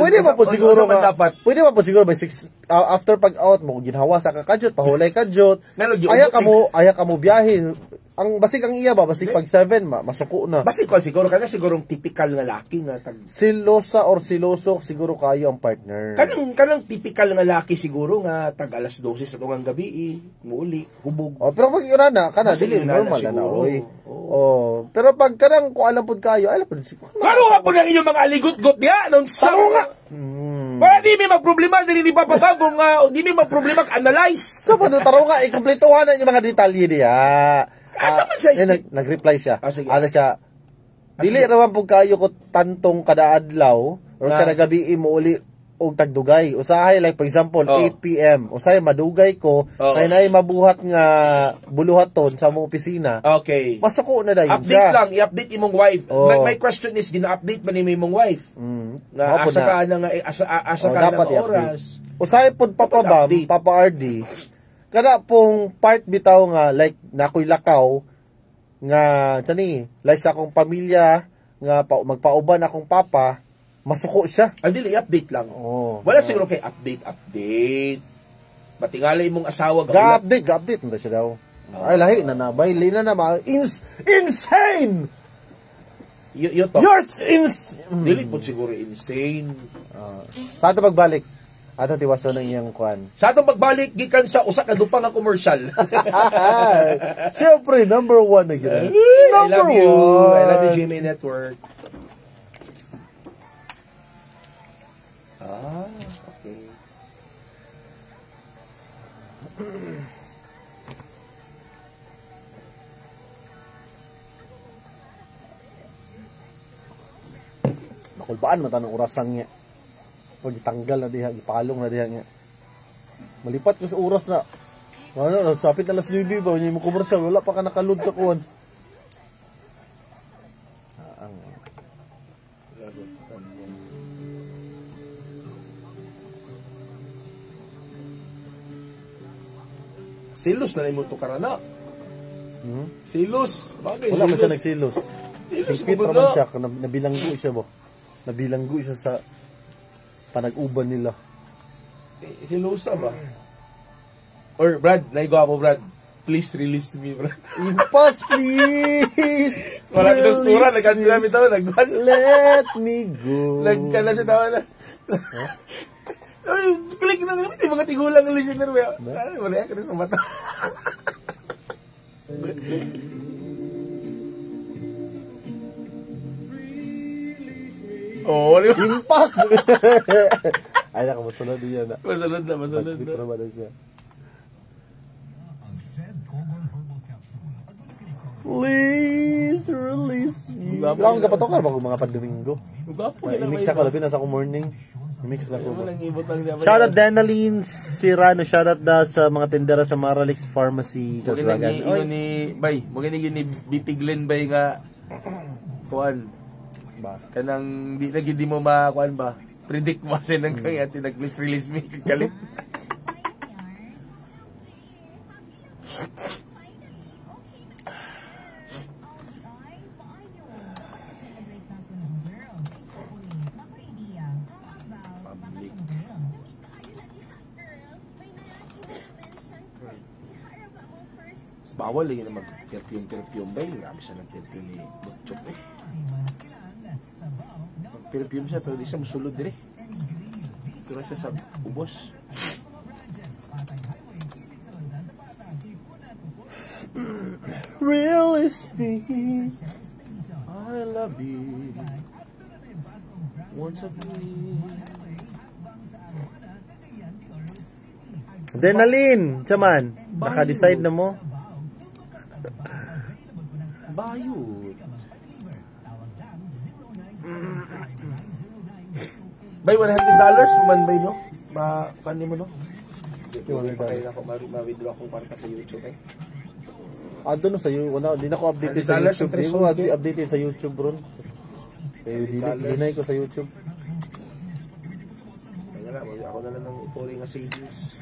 [SPEAKER 1] Pwede ba po siguro by 6 after pag-out mo ginhawa sa kakadyot, pahulay kadyot. Aya ka mo biyahe. Ang basig ang iya ba, basig pag 7 masuko na.
[SPEAKER 3] Basig ko siguro kana sigurong typical nga laki nga
[SPEAKER 1] silosa or siloso siguro kayo ang partner.
[SPEAKER 3] Kanang typical nga laki siguro nga tag alas 12 sa tungang gabi muuli hubog.
[SPEAKER 1] Oh, pero pag ira na kana dili normal na oy. Oh, pero pag kanang ko alam pud kayo, alam pud siguro.
[SPEAKER 3] Karo ha pud ang inyong mga aligot-got diha nung sa para di may magproblema dili di papabago nga di may magproblema analyze.
[SPEAKER 1] Sa pano taro nga ikumpletuhan na yung mga detalye diha. Nag-reply siya. Ano siya, dili raman po kayo ko tantong kada adlaw or kada gabi mo uli og tagdugay. Usahay like for example 8 PM. Usahay madugay ko kay nay mabuhat nga buluhaton sa mong opisina.
[SPEAKER 3] Okay.
[SPEAKER 1] Masuko na dayon
[SPEAKER 3] update siya. Lang, i-update imong wife. My question is gina-update ba ni imong wife? Nga asa ka na nga asa ka na oras.
[SPEAKER 1] Usahay pod Papa Bam, Papa RD. Kada pong part bitaw nga like nakoy lakaw nga like sa akong pamilya nga magpauban akong papa masuko siya.
[SPEAKER 3] Ay dili update lang. Wala siguro kay update. Matingali imong asawa
[SPEAKER 1] ga-update na siya daw. Ay lahi na baili na insane.
[SPEAKER 3] You talk.
[SPEAKER 1] You're insane.
[SPEAKER 3] Dili po siguro insane.
[SPEAKER 1] Saan ta pagbalik? Ato tiwaso ng iyang kwan.
[SPEAKER 3] Sa atong pagbalik gikan sa usa ka dupang nga commercial.
[SPEAKER 1] Siyempre, number 1 na gina.
[SPEAKER 3] I love you. I love the GMA Network. Okay.
[SPEAKER 1] Nakulbaan man tanong orasan niya. Pag itanggal na diha, ipalong na diha niya. Malipat ko sa oras na. Ano, sapit na alas 9 ba? Hindi mo komersyal, wala pa ka nakalod sa kuwan.
[SPEAKER 3] Silos na mo to karana. Silos. Bagay,
[SPEAKER 1] Wala man siya nagsilos.
[SPEAKER 3] Silos
[SPEAKER 1] Higpit
[SPEAKER 3] mo
[SPEAKER 1] naman siya, nabilanggo siya ba? Nabilanggo siya sa panag-uban nila.
[SPEAKER 3] Silosa ba? Or Brad, naigo mo Brad. Please release me, Brad.
[SPEAKER 1] Impas, please!
[SPEAKER 3] Wala kinastura, nagkanta namin tao, nagban.
[SPEAKER 1] Let me go.
[SPEAKER 3] Nagkana siya tawa na. Ay, click na namin, yung mga tigulang ng listener. Ay, wala ka rin sa mata. Oh, di ba?
[SPEAKER 1] Impas! Ay, nakamusunod din yan.
[SPEAKER 3] Masunod na.
[SPEAKER 1] Hindi pa naman siya. Please release me. Wala akong kapatokar ba kung mga pandomingo? I-mix na ko, labi na sa akong morning. I-mix na ko. Shoutout Denalyn Sirano, shoutout na sa mga tendera sa Maralix Pharmacy.
[SPEAKER 3] Magandang ni Bay, magandang ni BP Glenn Bay nga kuan ba? Kanang di mo makuan ba? Predict mo sa nang kay ati nag-please release me kalit. Bawal lagi na mag-perfume ba? Grabe siya ng perfume ni Butchok eh. Mag-perfume siya pero di siya masulod dire. Tura siya sa ubos.
[SPEAKER 1] Release me. I love you. Once again. Denalyn, chaman, naka-decide na mo?
[SPEAKER 3] Bayot. Bay, $100 man bay no? Paano mo no? Ma-withdraw ko para sa YouTube eh.
[SPEAKER 1] Doon sa YouTube, hindi na ko updated sa YouTube. Hindi ko updated sa YouTube, bro. Kaya dinay ko sa YouTube.
[SPEAKER 3] Kaya nga, ako na lang ng ituloy nga savings.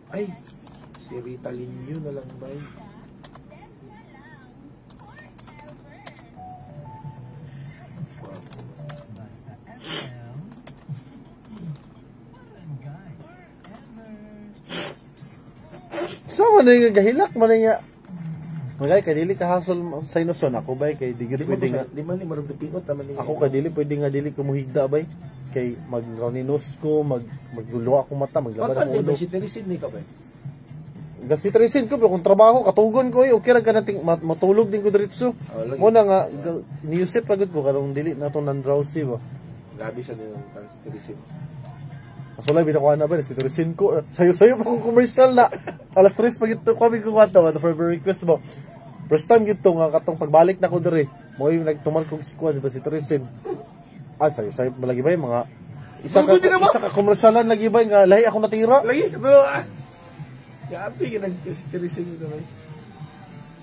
[SPEAKER 3] Ay, si Rita Linyo na lang ba?
[SPEAKER 1] So, ano yung gahilak? Ano yung Magay, kay dili kahasol sa inuson. Ako ba, kay di pwede nga.
[SPEAKER 3] Di man ni marag dipingot naman ni.
[SPEAKER 1] Ako kay dili pwede nga dili ko muhigda bay. Kay mag-roninos ko, maglulo ako mata, maglaban ako ulo.
[SPEAKER 3] Si Teresin ni ka ba?
[SPEAKER 1] Gasi Teresin ko, pero kung trabaho, katugon ko, okay ra ka nating matulog din ko diretso. Muna nga, niusip pagod ko, karong dili na itong non-drowsy ba.
[SPEAKER 3] Gabi siya din si Teresin.
[SPEAKER 1] Masulay, binakuha na ba, si Teresin ko, sayo-sayo pa kong commercial na. Alas 3 pag ito kami kukuha ito, for request mo. First time ito nga, katong pagbalik na ko dire, mo yung nagtumal kong sikuha, di ba si Teresin. Sayo-sayo malagi ba yung mga isa ka komersyalan lagi ba nga lahi ako natira?
[SPEAKER 3] Lagi ito. Gabi ka nag-Teresin ito ba?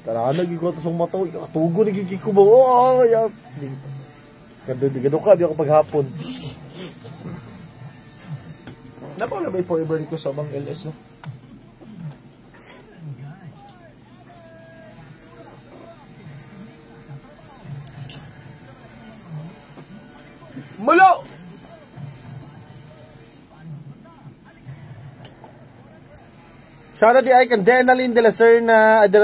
[SPEAKER 1] Tara, nagigwa ito sa mata, katugo, nagigiko ba? Oh, yeah. Gado ka, di ako paghapon.
[SPEAKER 3] Napawala ba yung forever request sa bang LS, no? Mulo!
[SPEAKER 1] Shoutout di Icon, Denalyn de la Serna, de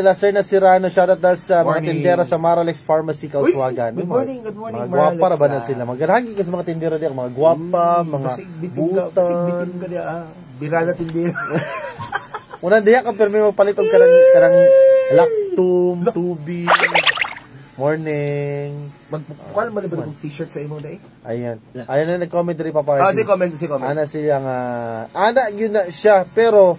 [SPEAKER 1] la Serna Sirano, shoutout na sa mga
[SPEAKER 3] Morning.
[SPEAKER 1] tindera sa Maralex Pharmacy, Kauswagan.
[SPEAKER 3] Good morning,
[SPEAKER 1] Mga
[SPEAKER 3] Maralex,
[SPEAKER 1] gwapa ba na sila? Magandang ka sa mga tindera di, mga gwapa, mga
[SPEAKER 3] Basig bitin ka diya. Birada tindera.
[SPEAKER 1] Una diya ka pero may mapalit og karang lactum, tubig. Morning.
[SPEAKER 3] Magkukuha mo na ba ng t-shirt sa imo dai?
[SPEAKER 1] Ayan. Ayan na nag-comment rin Papa RD.
[SPEAKER 3] Si comment.
[SPEAKER 1] Ana siya nga ana yun na siya pero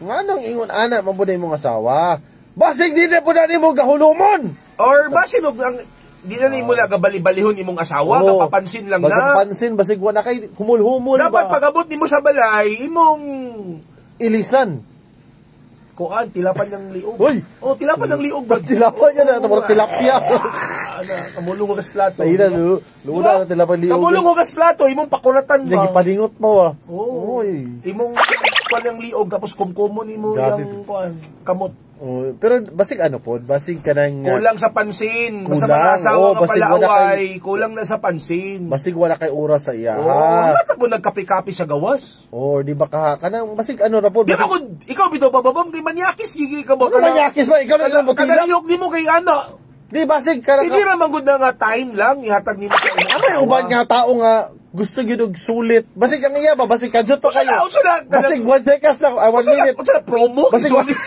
[SPEAKER 1] nga nang ingon ana mabuday mong asawa. Basig di na po na mo gahulumon.
[SPEAKER 3] Or basig ang di na nimo na gabali-balihon imong asawa,
[SPEAKER 1] Oo.
[SPEAKER 3] kapapansin lang
[SPEAKER 1] Basig
[SPEAKER 3] na.
[SPEAKER 1] pansin basig wala kay humul-humul
[SPEAKER 3] Dapat
[SPEAKER 1] ba.
[SPEAKER 3] pag-abot nimo sa balay, imong
[SPEAKER 1] Ilisan.
[SPEAKER 3] kuan tilapan ng liog.
[SPEAKER 1] Uy!
[SPEAKER 3] Oh, tilapan ng liog.
[SPEAKER 1] Tilapia niya na ito, tilapia.
[SPEAKER 3] Ana, kamulong mo gas plato.
[SPEAKER 1] Tahina, luna na tilapia liog.
[SPEAKER 3] Kamulong mo gas plato, imong pakuratan ba?
[SPEAKER 1] Nagipalingot mo ah.
[SPEAKER 3] Oo.
[SPEAKER 1] Uy.
[SPEAKER 3] Imong kuan ng liog tapos kumkumon nimo
[SPEAKER 1] Gabi.
[SPEAKER 3] yung kuan kamot.
[SPEAKER 1] Oh, pero basig ano po, basig ka nang
[SPEAKER 3] Kulang sa pansin. Sa
[SPEAKER 1] Kulang.
[SPEAKER 3] mga asawa
[SPEAKER 1] Oo,
[SPEAKER 3] nga
[SPEAKER 1] basig wala
[SPEAKER 3] palaaway, kulang na sa pansin.
[SPEAKER 1] basig wala kay oras sa iya.
[SPEAKER 3] Oo, bakit mo nagkapi-kapi sa gawas?
[SPEAKER 1] Or di ba ka kanang basig ano ra po,
[SPEAKER 3] Di
[SPEAKER 1] basig
[SPEAKER 3] ba kung ikaw bitaw bababam kay manyakis gigi ka ba?
[SPEAKER 1] ano manyakis ba ikaw na lang mo tila?
[SPEAKER 3] Kadaliyok nimo kay ana.
[SPEAKER 1] Di basig ka
[SPEAKER 3] Hindi ra man gud na nga time lang ihatag nimo sa imong
[SPEAKER 1] ano yung uban nga tao nga gusto gyud og sulit. Basig ang iya ba, basig kadyo to kayo. Basig 1 seconds na, 1 minute.
[SPEAKER 3] Unsa na promo?
[SPEAKER 1] Basig
[SPEAKER 3] Isulit.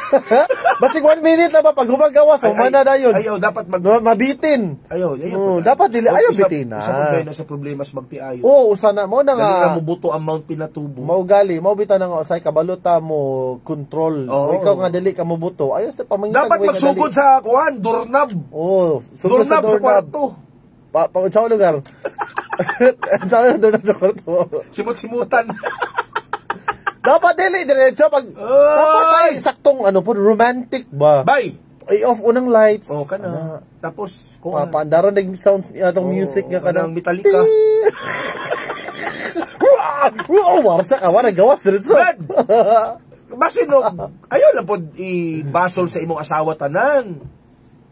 [SPEAKER 1] basig 1 minute na ba pag humagawa so mana dayon.
[SPEAKER 3] Ayaw dapat
[SPEAKER 1] Mabitin.
[SPEAKER 3] Ayaw.
[SPEAKER 1] Dapat dili ayaw bitin na.
[SPEAKER 3] Sa problema sa problema sa magtiayo.
[SPEAKER 1] Oo, usa na mo na
[SPEAKER 3] Dali
[SPEAKER 1] nga.
[SPEAKER 3] na mubuto ang mount pinatubo.
[SPEAKER 1] Mao gali, mao bitaw na nga usay kabalota mo control.
[SPEAKER 3] Oo.
[SPEAKER 1] O ikaw nga dili ka mubuto. Ayo sa pamangitag
[SPEAKER 3] Dapat magsugod sa kuan, doorknob.
[SPEAKER 1] Oh, sugod sa
[SPEAKER 3] Doorknob sa
[SPEAKER 1] doorknob.
[SPEAKER 3] kwarto.
[SPEAKER 1] Sa lugar. Sa doorknob sa kwarto.
[SPEAKER 3] Simut-simutan.
[SPEAKER 1] Dapat dili diretso pag dapat ay saktong ano po romantic ba.
[SPEAKER 3] Bye.
[SPEAKER 1] Ay off unang lights.
[SPEAKER 3] Oh, kana. Tapos kuan.
[SPEAKER 1] Papaandaron nag sound atong music nga
[SPEAKER 3] kanang
[SPEAKER 1] kanang
[SPEAKER 3] Metallica.
[SPEAKER 1] Wow, warsa ka wala gawas diretso.
[SPEAKER 3] Brad! Basi no, ayaw lang po ibasol sa imong asawa tanan.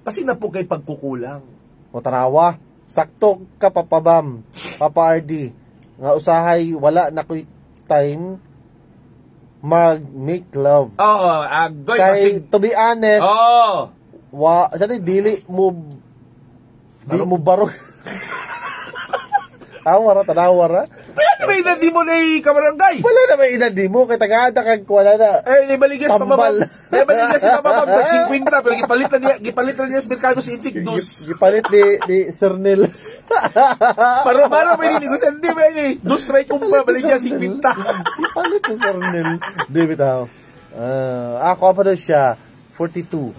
[SPEAKER 3] Kasi na po kay pagkukulang.
[SPEAKER 1] O tarawa, sakto ka papabam, Papa RD. Nga usahay wala na ko'y time mag-make love.
[SPEAKER 3] Oo, agoy.
[SPEAKER 1] Kay, to be honest,
[SPEAKER 3] Oo.
[SPEAKER 1] dili mo barok. Tanawa ra.
[SPEAKER 3] Pero may edad di mo na kabarangay.
[SPEAKER 1] Wala na may edad di mo, kay tagada kag wala na.
[SPEAKER 3] Nibaligas pa
[SPEAKER 1] Tambal.
[SPEAKER 3] Nibaligas pa babam. Nag-50, pero gipalit na niya sa merkado si Inchik Dus.
[SPEAKER 1] Gipalit ni Sir Nel.
[SPEAKER 3] Para may negosyan, di ba ini? Dus may kumpa, balik niya 50.
[SPEAKER 1] Gipalit ni Sir Nel. David Howe. Ako pa daw siya, 42.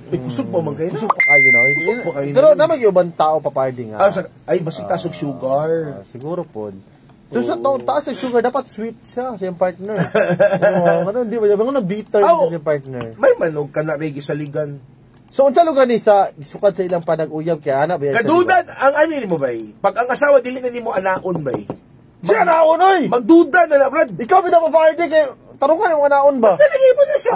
[SPEAKER 3] Kusog pa man kayo.
[SPEAKER 1] Kusog pa kayo, no?
[SPEAKER 3] Kusog pa kayo.
[SPEAKER 1] Pero naman yung ibang tao papardi nga.
[SPEAKER 3] Ay, basig tasog sugar.
[SPEAKER 1] Siguro po. Doon sa taas ng sugar, dapat sweet siya sa iyong partner. Ano, hindi ba? Yung mga bitter sa iyong partner.
[SPEAKER 3] May manog ka na regi sa ligan.
[SPEAKER 1] So, unsa lugar ni sa sukad sa ilang panag-uyab kaya ana ba?
[SPEAKER 3] Kadudan, ang ano mo ba? Pag ang asawa, dili na nimo anaon ba?
[SPEAKER 1] Siya naon, oy!
[SPEAKER 3] Magduda na na, Brad.
[SPEAKER 1] Ikaw pinapapardi kay tarungan yung anaon ba?
[SPEAKER 3] Basta lagay mo na siya.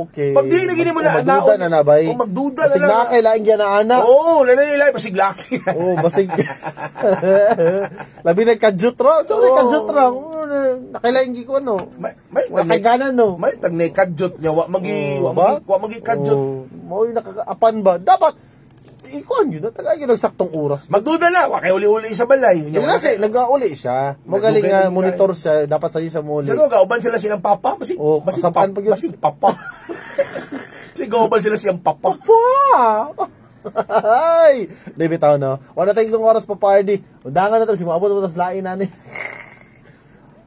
[SPEAKER 1] Okay.
[SPEAKER 3] Pag di lagay mo na anaon.
[SPEAKER 1] Magduda na na ba?
[SPEAKER 3] O magduda na
[SPEAKER 1] basig
[SPEAKER 3] na.
[SPEAKER 1] kailangan yan na ana.
[SPEAKER 3] Oo, nananilay, basig laki.
[SPEAKER 1] Oo, basig. Labi na kadyot ra. Tsaka kadyot ra. Nakailaing ko ano. Nakagana no.
[SPEAKER 3] May tag na kadyot niya. Wa magi kadyot.
[SPEAKER 1] Mo nakakaapan ba? Dapat ikuan yun, tagay yun saktong oras.
[SPEAKER 3] Magduda na, wa kay uli-uli sa balay.
[SPEAKER 1] Yun kasi, nag-uli siya. Magaling nga monitor siya, dapat sa'yo sa muli.
[SPEAKER 3] Siguro, kauban sila silang papa. Basig
[SPEAKER 1] kasapaan pa yun.
[SPEAKER 3] Basig papa. Siguro, kauban sila silang papa.
[SPEAKER 1] Papa! Ay! David Town, no? Wala tayong isang oras pa party. Undangan na ito, si maabot mo tas lain na ni.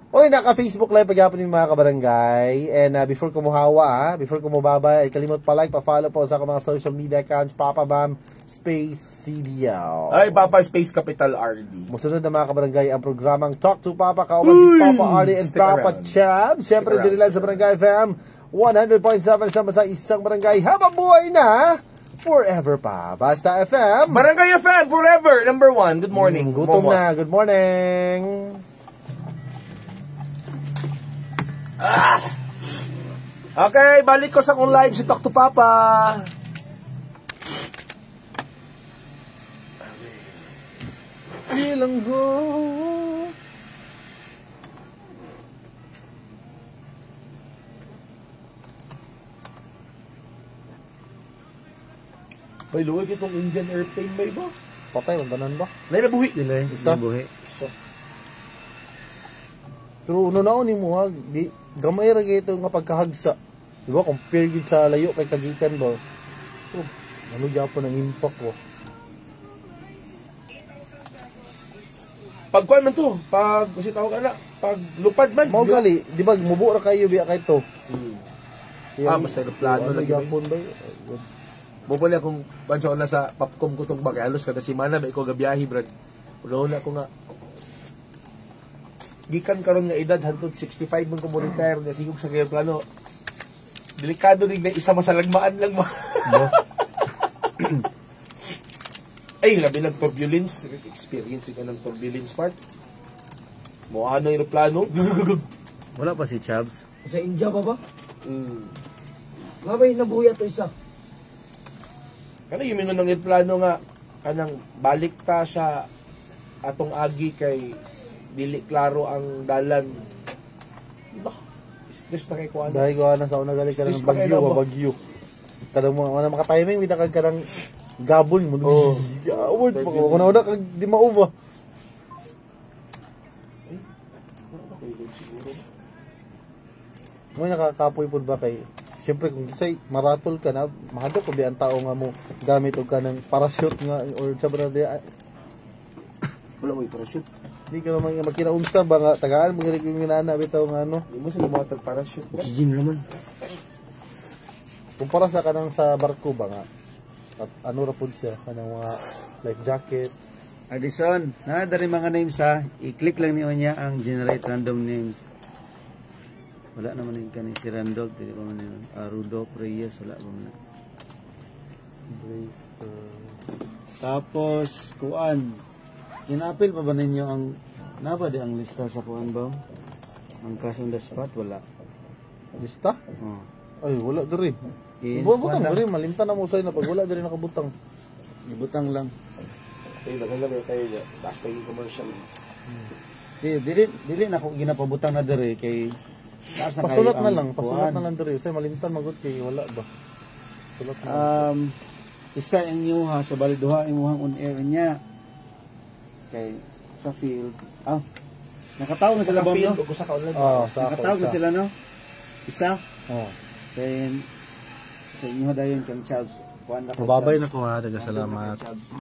[SPEAKER 1] Oy, naka-Facebook live pagyapon yung mga kabarangay. And before ko muhawa, before ko mubaba, ay kalimot pa like, pa-follow po sa mga social media accounts, Papa Bam, Space CDL.
[SPEAKER 3] Ay, Papa Space Capital RD.
[SPEAKER 1] Musunod na mga kabarangay ang programang Talk to Papa, kauman si Papa RD and Papa Chab. Siyempre, dito lang sa Barangay FM 100.7 sama sa isang barangay. Habang buhay na, forever pa. Basta FM.
[SPEAKER 3] Barangay FM, forever, number 1. Good morning.
[SPEAKER 1] Gutom na. Good morning.
[SPEAKER 3] Okay, balik ko sa kong live si Talk to Papa.
[SPEAKER 1] Bilang go.
[SPEAKER 3] May luwag itong Indian airplane ba iba?
[SPEAKER 1] Patay, magbanan ba?
[SPEAKER 3] May nabuhi.
[SPEAKER 9] Dili,
[SPEAKER 1] Isa?
[SPEAKER 9] buhi.
[SPEAKER 1] Pero uno na ni mo ha, di, gamay ra ito nga pagkahagsa. Di ba, compare yun sa layo kay kagikan ba? Oh, ano gyapon ang impact ko?
[SPEAKER 3] Pagkuhan man to, pag kasi tawag ka na, pag lupad man.
[SPEAKER 1] Mao gali, di ba, mubo ra kayo biya kay to.
[SPEAKER 3] Basta aeroplano
[SPEAKER 1] ano
[SPEAKER 3] lagi ba?
[SPEAKER 1] gyapon ba?
[SPEAKER 3] Bubuli akong bansa na sa popcom ko itong bagalos kada simana may ko gabiyahe brad. Una ko nga gikan karon nga edad hantod 65 man ko mo retire nga sigog sa aeroplano. Delikado ning na isa masalagmaan lang mo. Ay, labi ng turbulence. Experience ko ng turbulence part. Mo ano yung aeroplano?
[SPEAKER 9] Wala pa si Chabs.
[SPEAKER 10] Sa India pa ba? Mabay, nabuya to isa.
[SPEAKER 3] Kana yung mingon ng aeroplano nga kanang balik ta sa atong agi kay dili klaro ang dalan. Diba? Stress na kay kuan.
[SPEAKER 1] Dahil ko na sa una gali ka ng
[SPEAKER 3] Stress pa kayo
[SPEAKER 1] bagyo,
[SPEAKER 3] na ba?
[SPEAKER 1] bagyo. Kada mo ana maka-timing bitaw kag kanang gabon mo.
[SPEAKER 3] Oh.
[SPEAKER 1] Award pa ko. Kuna una kag di mauba. Mo nakakapoy pud ba kay siyempre kung say maratol ka na mahadok ko bi ang tao nga mo gamit og kanang parachute nga or sa brade
[SPEAKER 3] Wala mo parachute.
[SPEAKER 1] di ka naman makinaunsa ba nga tagaan mo gani yung inana bitaw nga ano
[SPEAKER 3] Di mo sa lumatag parachute.
[SPEAKER 9] Oxygen naman.
[SPEAKER 1] kumpara sa kanang sa barko ba nga at ano ra pud siya kanang mga life jacket.
[SPEAKER 9] Addison, na dari mga names ha. I-click lang niyo niya ang generate random names. Wala naman yung kanin si Randolph, hindi pa man yun. Rudolph Reyes, wala pa man. Tapos, kuan. Kinapil pa ba ninyo ang, naba di ang lista sa kuan ba? Ang cash on the spot, wala.
[SPEAKER 1] Lista?
[SPEAKER 9] Oh.
[SPEAKER 1] Ay wala diri.
[SPEAKER 9] Kuan
[SPEAKER 1] Butang
[SPEAKER 9] lang.
[SPEAKER 1] diri malimtan na mo say na pag wala diri nakabutang.
[SPEAKER 9] Ibutang lang.
[SPEAKER 3] Ay, lang tayo niya. Basta yung commercial.
[SPEAKER 9] Dili na ako ginapabutang na diri kay taas na
[SPEAKER 1] Pasulat
[SPEAKER 9] kayo
[SPEAKER 1] na
[SPEAKER 9] ang
[SPEAKER 1] lang, pasulat
[SPEAKER 9] kuan.
[SPEAKER 1] na lang diri say malimtan magot kay wala ba. Sulat na.
[SPEAKER 9] Isa ang imuha sa baliduha imuhang on air niya kay sa field. Nakatawag na sila ba no?
[SPEAKER 3] Sa ka-online.
[SPEAKER 9] Nakatawag na sila no? Isa.
[SPEAKER 1] Oh.
[SPEAKER 9] Then sa inyo dayon kang Chabs. Kuan na
[SPEAKER 1] Babay na ko ha, daga salamat.